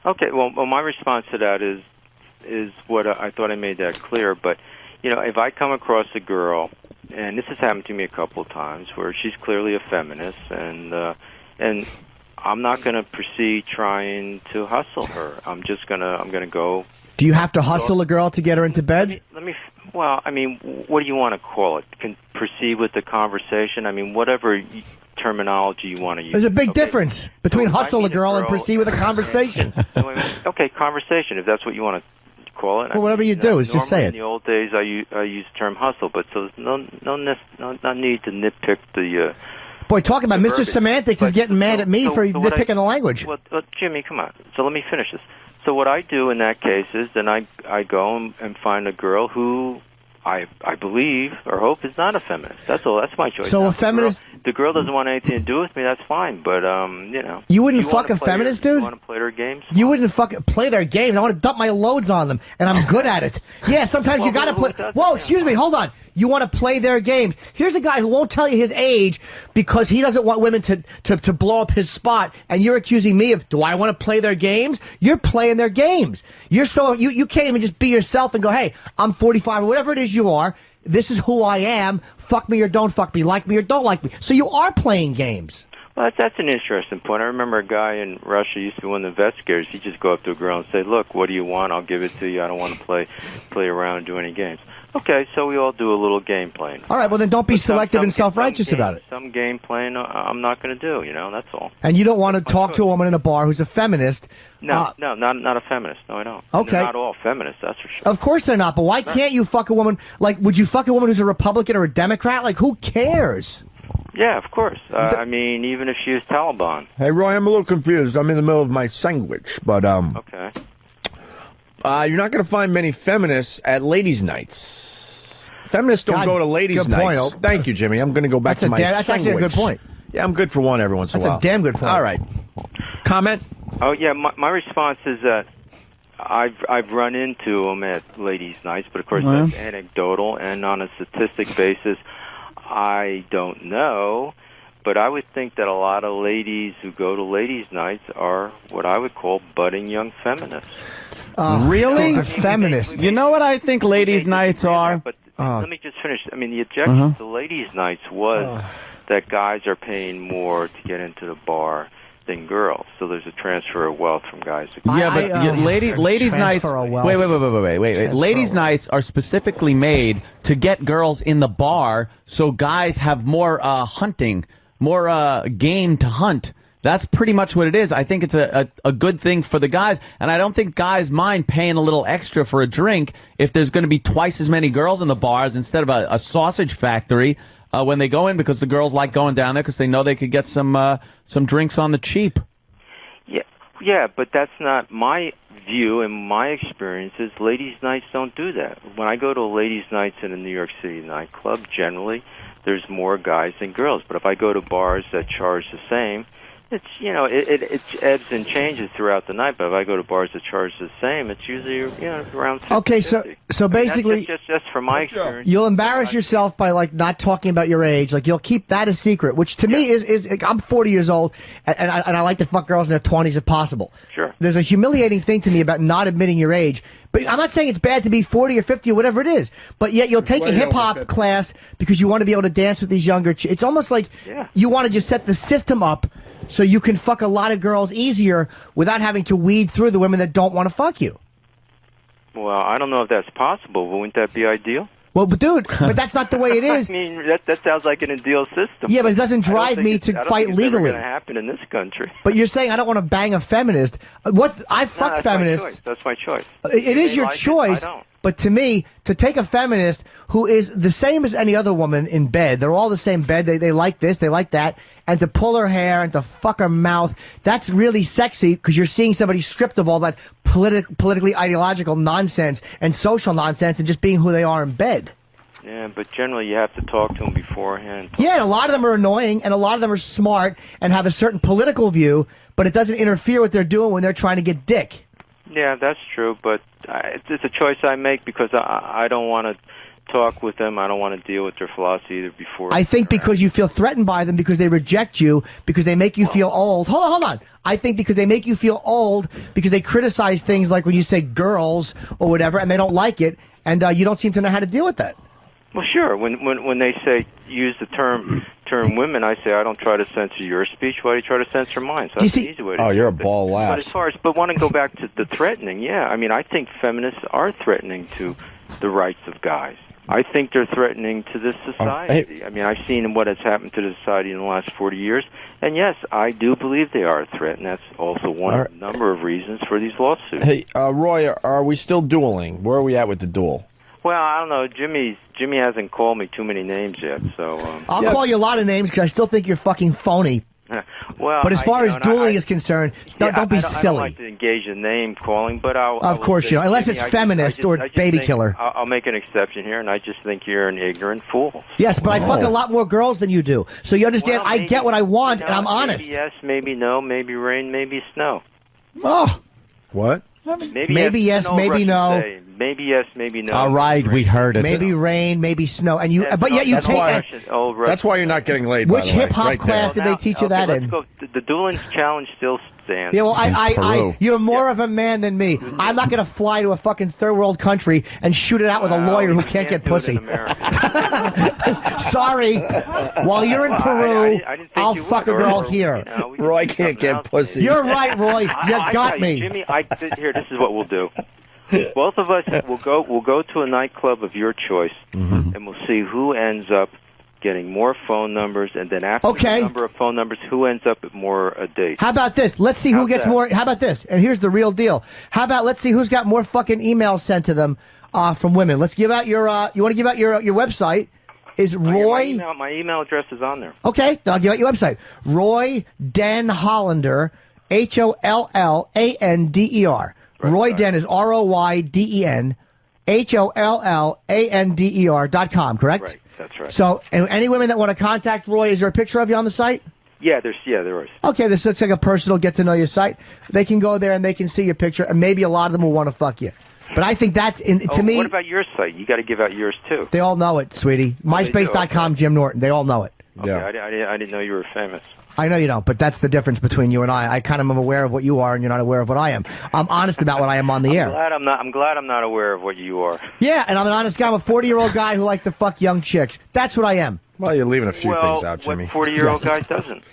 Okay, well, my response to that is what I thought I made that clear. But, if I come across a girl, and this has happened to me a couple of times, where she's clearly a feminist, and I'm not going to proceed trying to hustle her. I'm gonna go. Do you have to hustle a girl to get her into bed? Well, I mean, what do you want to call it? Can proceed with the conversation? I mean, whatever terminology you want to use. There's a big difference between hustle a girl and proceed with a conversation. Okay, conversation, if that's what you want to call it. Well, whatever you do, is just say it. In the old days, I used the term hustle, but so there's no need to nitpick the. Boy, talking about Mr. Semantics is getting mad at me for nitpicking the language. Well, Jimmy, come on. So let me finish this. So what I do in that case is then I go and find a girl who I believe or hope is not a feminist. That's all. That's my choice. So a feminist. The girl doesn't want anything to do with me. That's fine. But you wouldn't fuck a feminist, dude. You want to play their games? You wouldn't play their games. I want to dump my loads on them, and I'm good at it. Yeah, sometimes you got to play. Whoa, excuse me, hold on. You want to play their games. Here's a guy who won't tell you his age because he doesn't want women to blow up his spot, and you're accusing me of, do I want to play their games? You're playing their games. You can't even just be yourself and go, hey, I'm 45 or whatever it is you are. This is who I am. Fuck me or don't fuck me. Like me or don't like me. So you are playing games. Well, that's an interesting point. I remember a guy in Russia used to be one of the investigators. He'd just go up to a girl and say, look, what do you want? I'll give it to you. I don't want to play around and do any games. Okay, so we all do a little game playing. All right, well then don't be selective and self-righteous about it. Some game playing I'm not going to do, that's all. And you don't want to talk to a woman in a bar who's a feminist. No, not a feminist. No, I don't. Okay. They're not all feminists, that's for sure. Of course they're not, but why can't you fuck a woman, would you fuck a woman who's a Republican or a Democrat? Who cares? Yeah, of course. I mean, even if she was Taliban. Hey, Roy, I'm a little confused. I'm in the middle of my sandwich, but Okay. You're not going to find many feminists at ladies' nights. Feminists don't go to ladies' nights. Point. Thank you, Jimmy. I'm going to go back to my That's sandwich. actually a good point. Yeah, I'm good for one every once in a while. That's a damn good point. All right. Comment? Oh, yeah, my response is that I've run into them at ladies' nights, but of course that's anecdotal, and on a statistic basis, I don't know. But I would think that a lot of ladies who go to ladies' nights are what I would call budding young feminists. Really? Feminists. You know what I think ladies' nights are? But let me just finish. I mean, the objection to ladies' nights was that guys are paying more to get into the bar than girls. So there's a transfer of wealth from guys to girls. Yeah, but ladies' nights. Wait. Ladies' nights are specifically made to get girls in the bar, so guys have more hunting, more game to hunt. That's pretty much what it is. I think it's a good thing for the guys, and I don't think guys mind paying a little extra for a drink if there's going to be twice as many girls in the bars instead of a sausage factory when they go in, because the girls like going down there because they know they could get some drinks on the cheap. Yeah, but that's not my view and my experiences. Ladies' nights don't do that. When I go to ladies' nights in a New York City nightclub, generally there's more guys than girls. But if I go to bars that charge the same, it's it ebbs and changes throughout the night. But if I go to bars that charge the same, it's usually around 50, Okay, so basically, that's just from my experience. You'll embarrass yourself by not talking about your age. You'll keep that a secret, which to me is I'm 40 years old, and I like to fuck girls in their 20s if possible. Sure. There's a humiliating thing to me about not admitting your age. But I'm not saying it's bad to be 40 or 50 or whatever it is. But yet you'll take a hip-hop class because you want to be able to dance with these younger It's almost like you want to just set the system up so you can fuck a lot of girls easier without having to weed through the women that don't want to fuck you. Well, I don't know if that's possible, but wouldn't that be ideal? Well, but dude, but that's not the way it is. I mean, that sounds like an ideal system. Yeah, but it doesn't drive me to fight legally. It's going to happen in this country. But you're saying I don't want to bang a feminist. I fucked feminists. That's my choice. It is your choice. I don't. But to me, to take a feminist who is the same as any other woman in bed, they're all the same bed, they like this, they like that, and to pull her hair and to fuck her mouth, that's really sexy because you're seeing somebody stripped of all that politically ideological nonsense and social nonsense and just being who they are in bed. Yeah, but generally you have to talk to them beforehand. Yeah, and a lot of them are annoying, and a lot of them are smart and have a certain political view, but it doesn't interfere with what they're doing when they're trying to get dick. Yeah, that's true, but it's a choice I make because I don't want to talk with them. I don't want to deal with their philosophy either before. I think because you feel threatened by them, because they reject you, because they make you feel old. Hold on. I think because they make you feel old, because they criticize things like when you say girls or whatever, and they don't like it, and you don't seem to know how to deal with that. Well, sure. When they say use the term women, I say I don't try to censor your speech. Why do you try to censor mine? So that's an easy way to you're a do it. ball lass. But want to go back to the threatening? Yeah, I mean, I think feminists are threatening to the rights of guys. I think they're threatening to this society. I mean, I've seen what has happened to the society in the last 40 years, and yes, I do believe they are a threat, and that's also one of a number of reasons for these lawsuits. Hey, Roy, are we still dueling? Where are we at with the duel? Well, I don't know. Jimmy hasn't called me too many names yet, so... I'll call you a lot of names because I still think you're fucking phony. Well, but as far as dueling is concerned, don't be silly. I don't like to engage in name calling, but of course you don't, unless it's feminist or baby killer. I'll make an exception here, and I just think you're an ignorant fool. Yes, but I fuck a lot more girls than you do, so you understand. Well, maybe, I get what I want, and I'm honest. Maybe yes, maybe no, maybe rain, maybe snow. Oh, what? Maybe yes, maybe no. Maybe yes, maybe no. All right, we heard it. Maybe rain, maybe snow, and you. But yet you take that. That's why you're not getting laid. Which hip hop class did they teach you that in? The dueling challenge still stands. Yeah, well, you're more of a man than me. I'm not going to fly to a fucking third world country and shoot it out with a lawyer who can't get pussy. Sorry. While you're in Peru, I'll fuck a girl here. Roy can't get pussy. You're right, Roy. You got me. Jimmy, here, this is what we'll do. Both of us will go to a nightclub of your choice, and we'll see who ends up getting more phone numbers, and then after the number of phone numbers, who ends up at more dates. How about this? Let's see who gets more. How about this? And here's the real deal. How about let's see who's got more fucking emails sent to them from women. Let's give out your. You want to give out your website? Is Roy? My email address is on there. Okay, I'll give out your website. Roy Den Hollander, HOLLANDER. Roy Den is ROYDEN, HOLLANDER.com, correct? Right, that's right. So, and any women that want to contact Roy, is there a picture of you on the site? Yeah, there is. Okay, this looks like a personal get-to-know-you site. They can go there and they can see your picture, and maybe a lot of them will want to fuck you. But I think that's, to me... What about your site? You got to give out yours, too. They all know it, sweetie. MySpace.com, Jim Norton. They all know it. Okay, yeah. I didn't know you were famous. I know you don't, but that's the difference between you and I. I kind of am aware of what you are, and you're not aware of what I am. I'm honest about what I am on the air. I'm glad I'm not aware of what you are. Yeah, and I'm an honest guy. I'm a 40-year-old guy who likes to fuck young chicks. That's what I am. Well, you're leaving a few things out, Jimmy. What 40-year-old guy doesn't?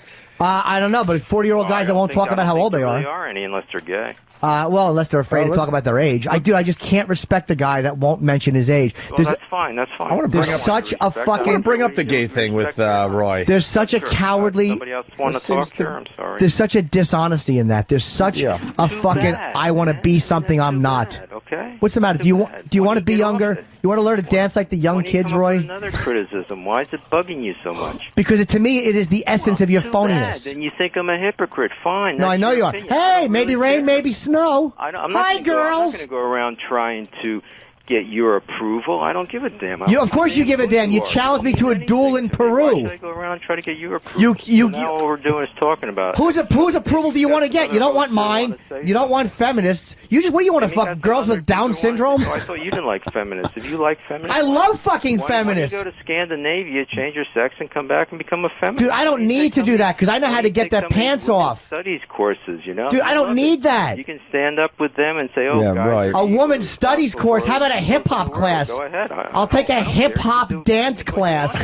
I don't know, but 40-year-old guys that won't talk about how old they are. Really are any unless they're gay. Well, unless they're afraid to talk about their age. I just can't respect a guy that won't mention his age. Well, that's fine. I want to bring up the gay thing with Roy. There's such a cowardly. Somebody else want to talk to her? I'm sorry. There's such a dishonesty in that. There's such a fucking. I want to be something I'm not. Okay. What's the matter? Do you want to be younger? You want to learn to dance like the young kids, Roy? Another criticism. Why is it bugging you so much? Because to me, it is the essence of your phoniness. Then you think I'm a hypocrite. Fine. No, I know you are. Hey, maybe rain, maybe snow. Hi, girls. I'm not going to go around trying to get your approval. I don't give a damn. Of course you give a damn. You challenged me to a duel in Peru. Why should I go around and try to get your approval? Now all we're doing is talking about whose approval do you want to get? You don't want mine. You don't want feminists. What do you want to fuck girls with Down syndrome? I thought you didn't like feminists. If you like feminists, I love fucking feminists. Why don't you go to Scandinavia, change your sex, and come back and become a feminist? Dude, I don't need to do that because I know how to get their pants off. Studies courses, you know. Dude, I don't need that. You can stand up with them and say, "Oh, yeah, guys, a woman's studies course. How about a hip hop class? Go ahead. I'll take a hip hop dance class.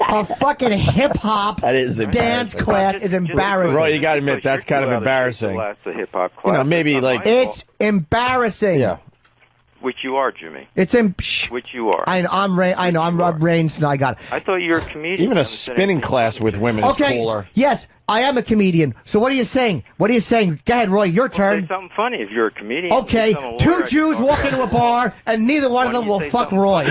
A fucking hip hop dance class is embarrassing. Roy, you got to admit that's kind of embarrassing. Hip hop class. You know, maybe like it's embarrassing. Yeah. Which you are, Jimmy. It's in. Which you are. I'm Ray. I know. I'm Rob Rains. And I got it. I thought you were a comedian. Even a spinning class with women is cooler. Yes, I am a comedian. So what are you saying? What are you saying? Go ahead, Roy. Your turn. Say something funny if you're a comedian. Okay, two Jews walk into a bar, and neither one of them will fuck Roy.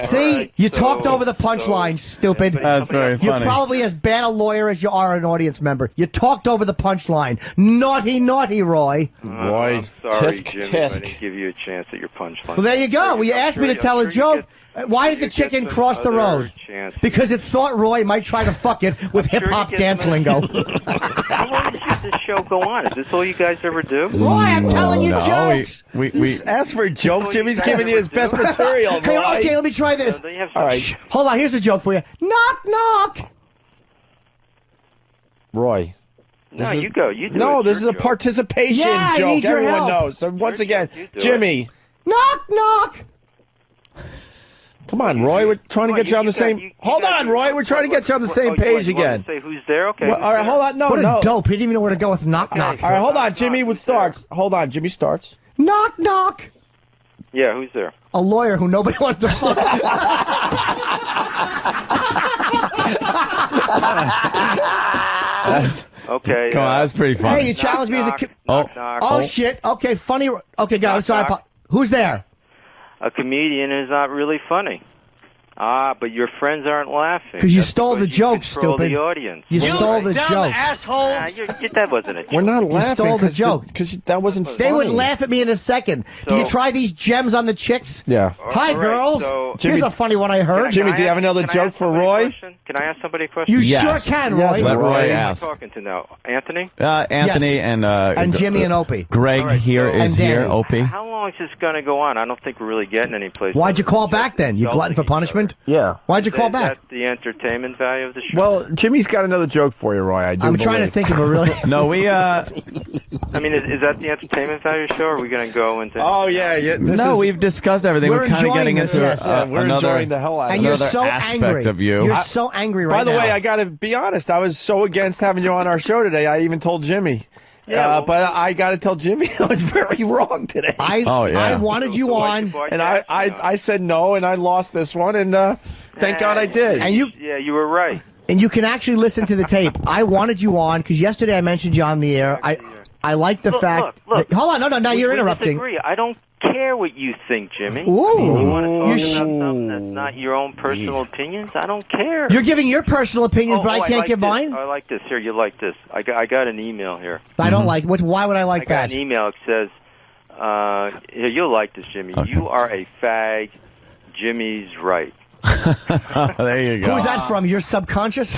See, you talked over the punchline, stupid. That's very funny. You're probably as bad a lawyer as you are an audience member. You talked over the punchline. Naughty, naughty, Roy. Roy, I'm sorry, tisk, Jimmy, tisk. I didn't give you a chance at your punchline. Well, there you go. Well, you asked me to tell a joke. Why did the chicken cross the road? Because it thought Roy might try to fuck it with hip-hop dance lingo. How long does this show go on? Is this all you guys ever do? Roy, I'm telling you jokes. We asked for a joke. Jimmy's giving you his best material, Hey, Roy. okay, let me try this. All right. Hold on, here's a joke for you. Knock, knock. Roy. No, you go. You do No, it. this is Your a joke. participation Yeah, I joke. need your Everyone help. knows. So once again, You do Jimmy. Knock, knock. Come on, Roy. We're trying to get you on the same. Hold on, Roy. We're trying to get you on the same page again. Say who's there? Okay. Well, all right, hold on. No, What a no. dope. He didn't even know where to go with knock, knock. All right, hold on. Jimmy starts. Hold on. Jimmy starts. Knock, knock. Yeah, who's there? A lawyer who nobody wants to fuck. Okay. Come on, that's pretty funny. Hey, you challenged me as a kid. Knock, knock. Oh, shit. Okay, funny. Okay, guys, sorry. knock. Who's there? A comedian is not really funny. But your friends aren't laughing. Because you That's stole the because you joke, control stupid. the audience. You stole the joke. That wasn't a joke. We're not laughing. stole the joke. Because that wasn't funny. They would laugh at me in a second. Do you So- try these gems on the chicks? Yeah. Hi, All right, girls. so- Here's Jimmy- a funny one I heard. Jimmy, do you have another Can I joke ask for somebody a Roy? question? Can I ask somebody a question? You Yes. sure can, Roy. Yes, Let Roy. Roy Who am I ask. talking to now? Anthony? Anthony Yes. and Jimmy and Opie. Greg All right, here so- is And here. Danny. Opie. How long is this going to go on? I don't think we're really getting any place. Why'd you call back then? You glutton for punishment? Yeah. Why'd you call Is back? that the entertainment value of the show? Well, Jimmy's got another joke for you, Roy. I'm trying to think of a really. No, we I mean, is that the entertainment value of the show, or are we going to go into... Oh yeah. we've discussed everything. We're We're kind of enjoying getting this, into yes. we're another. enjoying the hell out of And it. you're Another so aspect angry. of you. You're so angry right By the now. way, I got to be honest. I was so against having you on our show today. I even told Jimmy. Yeah, but I got to tell Jimmy I was very wrong today. I wanted you on. And I said no, and I lost this one, and thank God I did. And you you were right. and you can actually listen to the tape. I wanted you on because yesterday I mentioned you on the air. I like the fact. Look. Hold on, no, now you're interrupting. Disagree. I don't care what you think, Jimmy. Ooh. You want to talk You about something that's not your own personal opinions? I don't care. You're giving your personal opinions, but I can't like give this. mine. I like this. Here, you like this. I got an email here. I don't like. Why would I I like got that? an email. It says, here, you'll like this, Jimmy. Okay. You are a fag. Jimmy's right. There you go. Who's that from? Your subconscious?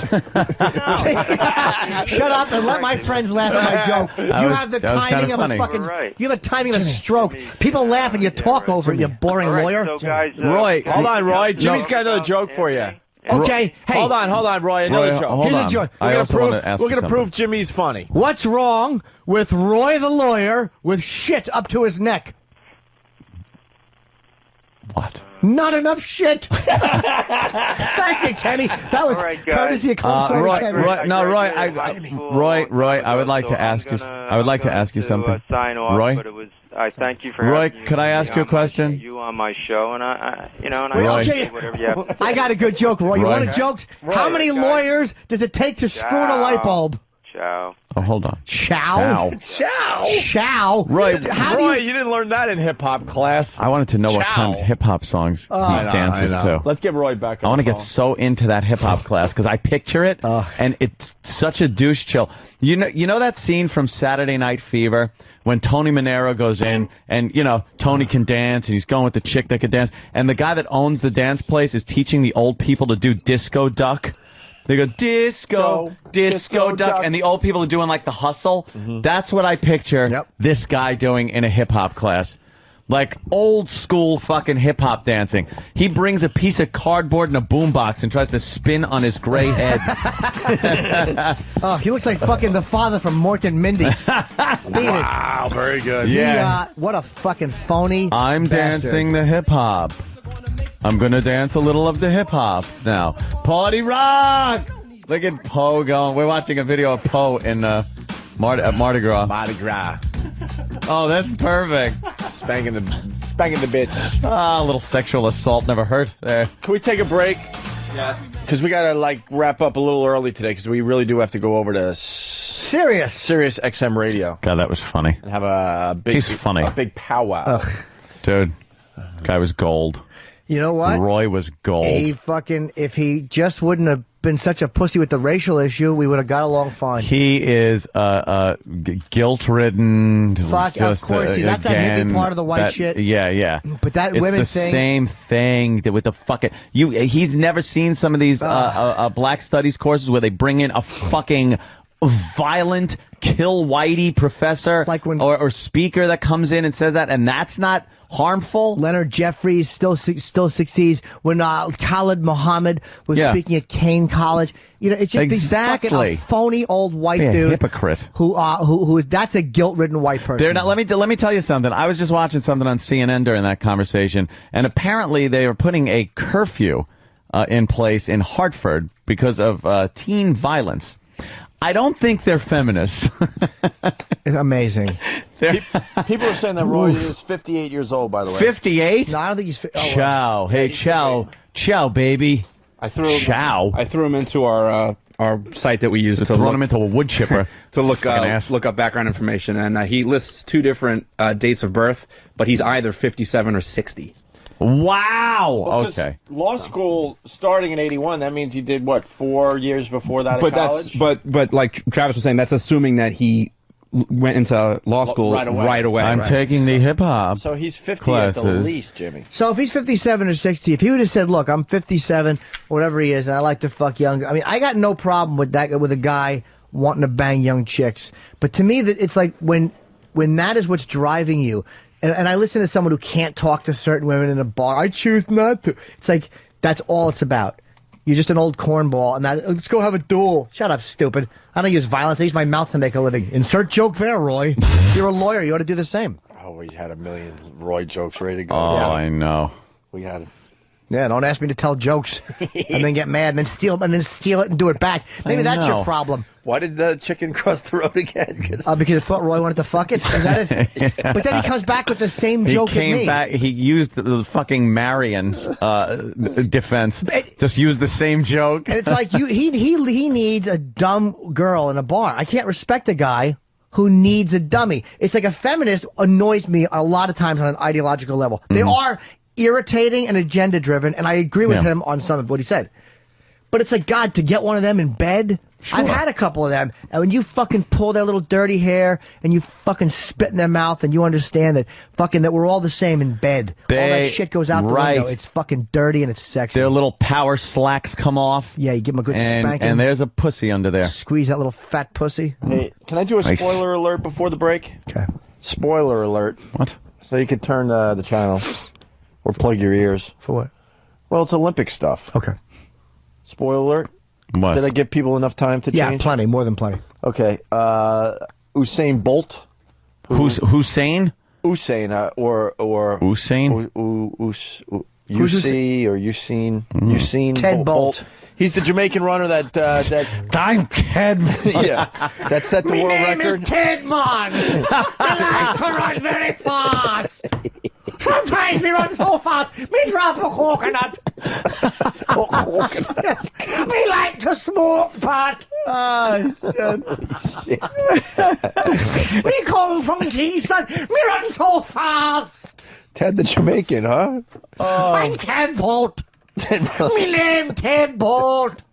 Shut up and let my friends laugh at my joke. You have the that was timing kinda of funny. a fucking. You're right. You have a timing of a stroke. People laugh and you talk over it. You boring All right, lawyer. So, guys, Roy, Hold on, Roy. Jimmy's got another joke for you. Okay, hey, Hold on, Roy. Another Roy, joke. hold Here's a on. joke. I also want to ask We're you gonna something. prove Jimmy's funny. what's wrong with Roy the lawyer with shit up to his neck? What? Not enough shit. Thank you, Kenny. That was All right, guys. courtesy of Club Soda Roy, Kenny. I would like to ask you. I would like to ask you something. Sign off, Roy? but I thank you for Roy, having could I ask you a question? You on my show, and I Roy. appreciate whatever you have to say. I got a good joke, Roy. You Roy. want a joke? How many guys. lawyers does it take to screw in a light bulb? Ciao. Oh, hold on. Chow. Chow. Roy, How do Roy, you? you didn't learn that in hip hop class. I wanted to know what Chow. kind of hip hop songs he dances to. Let's get Roy back. I want to get so into that hip hop class because I picture it, and it's such a douche chill. You know that scene from Saturday Night Fever when Tony Manero goes in, and Tony can dance, and he's going with the chick that can dance, and the guy that owns the dance place is teaching the old people to do disco duck. They go disco duck, and the old people are doing like the hustle. That's what I picture this guy doing in a hip hop class. Like old school fucking hip hop dancing. He brings a piece of cardboard and a boombox and tries to spin on his gray head. Oh, he looks like fucking the father from Mork and Mindy. Wow, very good. Yeah. What a fucking phony. I'm bastard. dancing the hip hop. I'm gonna dance a little of the hip hop now. Party rock! Look at Poe going. We're watching a video of Poe in Mardi Gras. Mardi Gras. Oh, that's perfect. Spanking the bitch. Ah, a little sexual assault never hurt there. Can we take a break? Yes. Because we got to wrap up a little early today because we really do have to go over to Sirius XM Radio. God, that was funny. And have a big, He's funny. a big powwow. Ugh. Dude, guy was gold. You know what? Roy was gold. If he just wouldn't have been such a pussy with the racial issue, we would have got along fine. He is guilt-ridden. Fuck, of course. See, that's that hippie part of the white shit. Yeah. But that it's women the thing. same thing with the fucking. He's never seen some of these black studies courses where they bring in a fucking violent kill whitey professor or speaker that comes in and says that, and that's not harmful. Leonard Jeffries still succeeds when Khalid Muhammad was speaking at Kane College. You know, it's just these fucking a phony old white dude, hypocrite. Who that's a guilt-ridden white person. They're not, let me tell you something. I was just watching something on CNN during that conversation, and apparently they are putting a curfew in place in Hartford because of teen violence. I don't think they're feminists. It's amazing. People are saying that Roy is 58 years old, by the way. 58? No, I don't think he's... Ciao. Hey, ciao. Ciao, baby. I threw him into our site that we use to throw him into a wood chipper to look up background information, and he lists two different dates of birth, but he's either 57 or 60. Wow. Because okay. Law school starting in '81. That means he did what, 4 years before that? But at college? but like Travis was saying, that's assuming that he went into law school right away. I'm taking the hip hop. So he's 50 classes. at the least, Jimmy. So if he's 57 or 60, if he would have said, "Look, I'm 57, whatever he is, and I like to fuck young," I mean, I got no problem with that with a guy wanting to bang young chicks. But to me, that it's like when that is what's driving you. And I listen to someone who can't talk to certain women in a bar. I choose not to. It's like, that's all it's about. You're just an old cornball, and let's go have a duel. Shut up, stupid. I don't use violence. I use my mouth to make a living. Insert joke there, Roy. You're a lawyer. You ought to do the same. Oh, we had a million Roy jokes ready to go. Oh, yeah. I know. We had... Yeah, don't ask me to tell jokes and then get mad and then steal it and do it back. Maybe that's your problem. Why did the chicken cross the road again? Because I thought Roy wanted to fuck it. Is that it? But then he comes back with the same joke as me. He came back. He used the fucking Marion's defense. Just used the same joke. And it's like he needs a dumb girl in a bar. I can't respect a guy who needs a dummy. It's like a feminist annoys me a lot of times on an ideological level. Mm-hmm. They are irritating and agenda driven, and I agree with him on some of what he said. But it's like, God, to get one of them in bed. Sure. I've had a couple of them, and when you fucking pull their little dirty hair and you fucking spit in their mouth, and you understand that that we're all the same in bed. All that shit goes out the window. It's fucking dirty and it's sexy. Their little power slacks come off. Yeah, you give them a good spanking. And there's a pussy under there. Squeeze that little fat pussy. Hey, can I do a spoiler alert before the break? Okay. Spoiler alert. What? So you could turn the channel or plug your ears. For what? Well, it's Olympic stuff. Okay. Spoiler alert. What? Did I give people enough time to change? Yeah, plenty. More than plenty. Okay. Usain Bolt. Who's Hussein? Usain or Usain? UC or Usain Ted Bolt. He's the Jamaican runner that I'm Ted. Yeah, that set the world record. My name is Ted, man. I like to run very fast. Sometimes me run so fast, me drop a coconut. Yes. Me like to smoke pot. Oh, shit. Me come from Kingston, me run so fast. Ted the Jamaican, huh? I'm Ted Bolt. Me name Ted Bolt.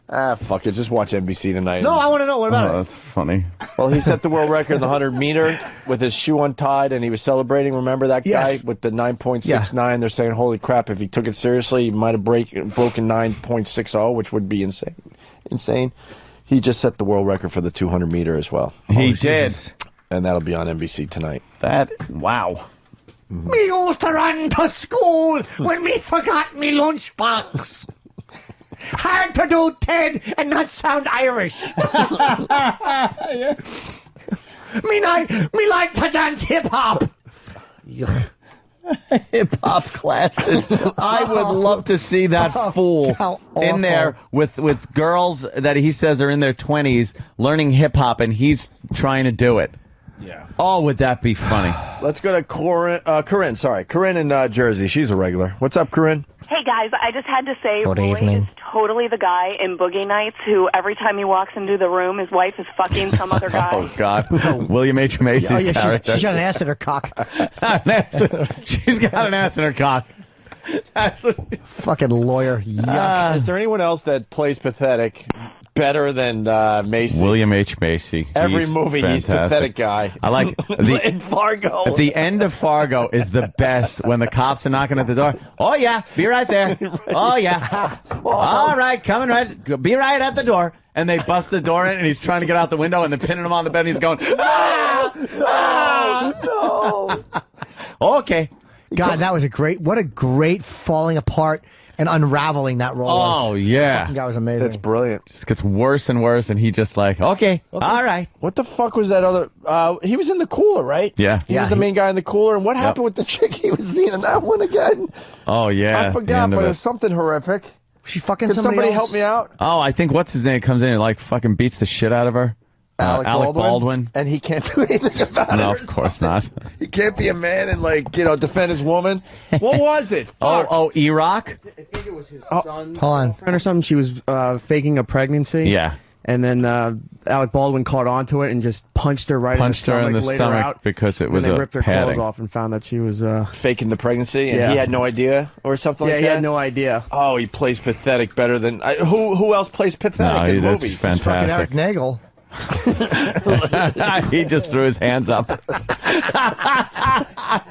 Ah, fuck it. Just watch NBC tonight. No, I want to know. What about it? That's funny. Well, he set the world record in the 100-meter with his shoe untied, and he was celebrating. Remember that guy with the 9.69? Yeah. They're saying, holy crap, if he took it seriously, he might have broken 9.60, which would be insane. He just set the world record for the 200-meter as well. He did. And that'll be on NBC tonight. Wow. Me used to run to school when me forgot me lunchbox. Hard to do, Ted, and not sound Irish. Me like to dance hip hop. Hip hop classes. I would love to see that fool in there with girls that he says are in their 20s learning hip hop, and he's trying to do it. Yeah. Oh, would that be funny? Let's go to Corinne. Sorry, Corinne in Jersey. She's a regular. What's up, Corinne? Hey guys, I just had to say, Good Roy evening. is totally the guy in Boogie Nights who every time he walks into the room, his wife is fucking some other guy. Oh God, William H Macy's character. She's got an ass in her cock. She's got an ass in her cock. That's Fucking lawyer. Yuck. Is there anyone else that plays pathetic better than Macy? William H Macy. Every He's movie, he's fantastic. pathetic guy. I like in Fargo. At the end of Fargo is the best when the cops are knocking at the door. Oh yeah, be right there. Oh yeah. All right, coming right. Be right at the door. And they bust the door in, and he's trying to get out the window, and they're pinning him on the bed, and he's going, no. Okay. God, that was what a great falling apart and unraveling that role was. Oh yeah. Fucking guy was amazing. That's brilliant. Just gets worse and worse, and he just like, okay. All right. What the fuck was that other? He was in the cooler, right? Yeah. He was the main guy in the cooler. And what happened with the chick he was seeing in that one again? Oh yeah. I the forgot, end of but it. it's something horrific. She fucking Can somebody help me out? Oh, I think what's his name comes in and like fucking beats the shit out of her. Alec Baldwin. And he can't do anything about it. No, of course not. He can't be a man and, like, defend his woman. What was it? Iraq? I think it was his son's Hold on. girlfriend or something. She was faking a pregnancy. Yeah. And then Alec Baldwin caught onto it and just punched her right Punched her in the laid stomach out, because it was and they a ripped her padding. clothes off and found that she was faking the pregnancy, and Yeah. he had no idea or something like that? he had no idea. Oh, he plays pathetic better than... who else plays pathetic in that's movies? Fucking Eric fantastic. Nagel. He just threw his hands up.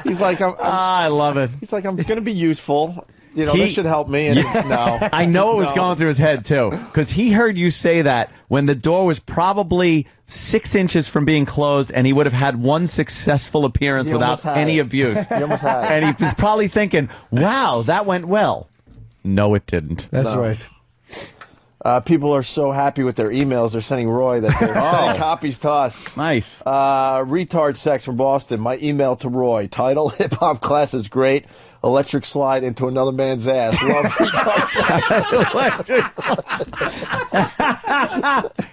He's like, I love it. he's like, I'm going to be useful. This should help me. And no. I know it was going through his head too, because he heard you say that when the door was probably 6 inches from being closed, and he would have had one successful appearance He without almost had any it. abuse. He almost had it. And he was probably thinking, "Wow, that went well." No, it didn't. That's right. People are so happy with their emails. They're sending Roy that they're sending copies to us. Nice. Retard sex from Boston. My email to Roy. Title: Hip hop class is great. Electric slide into another man's ass. Love retard sex.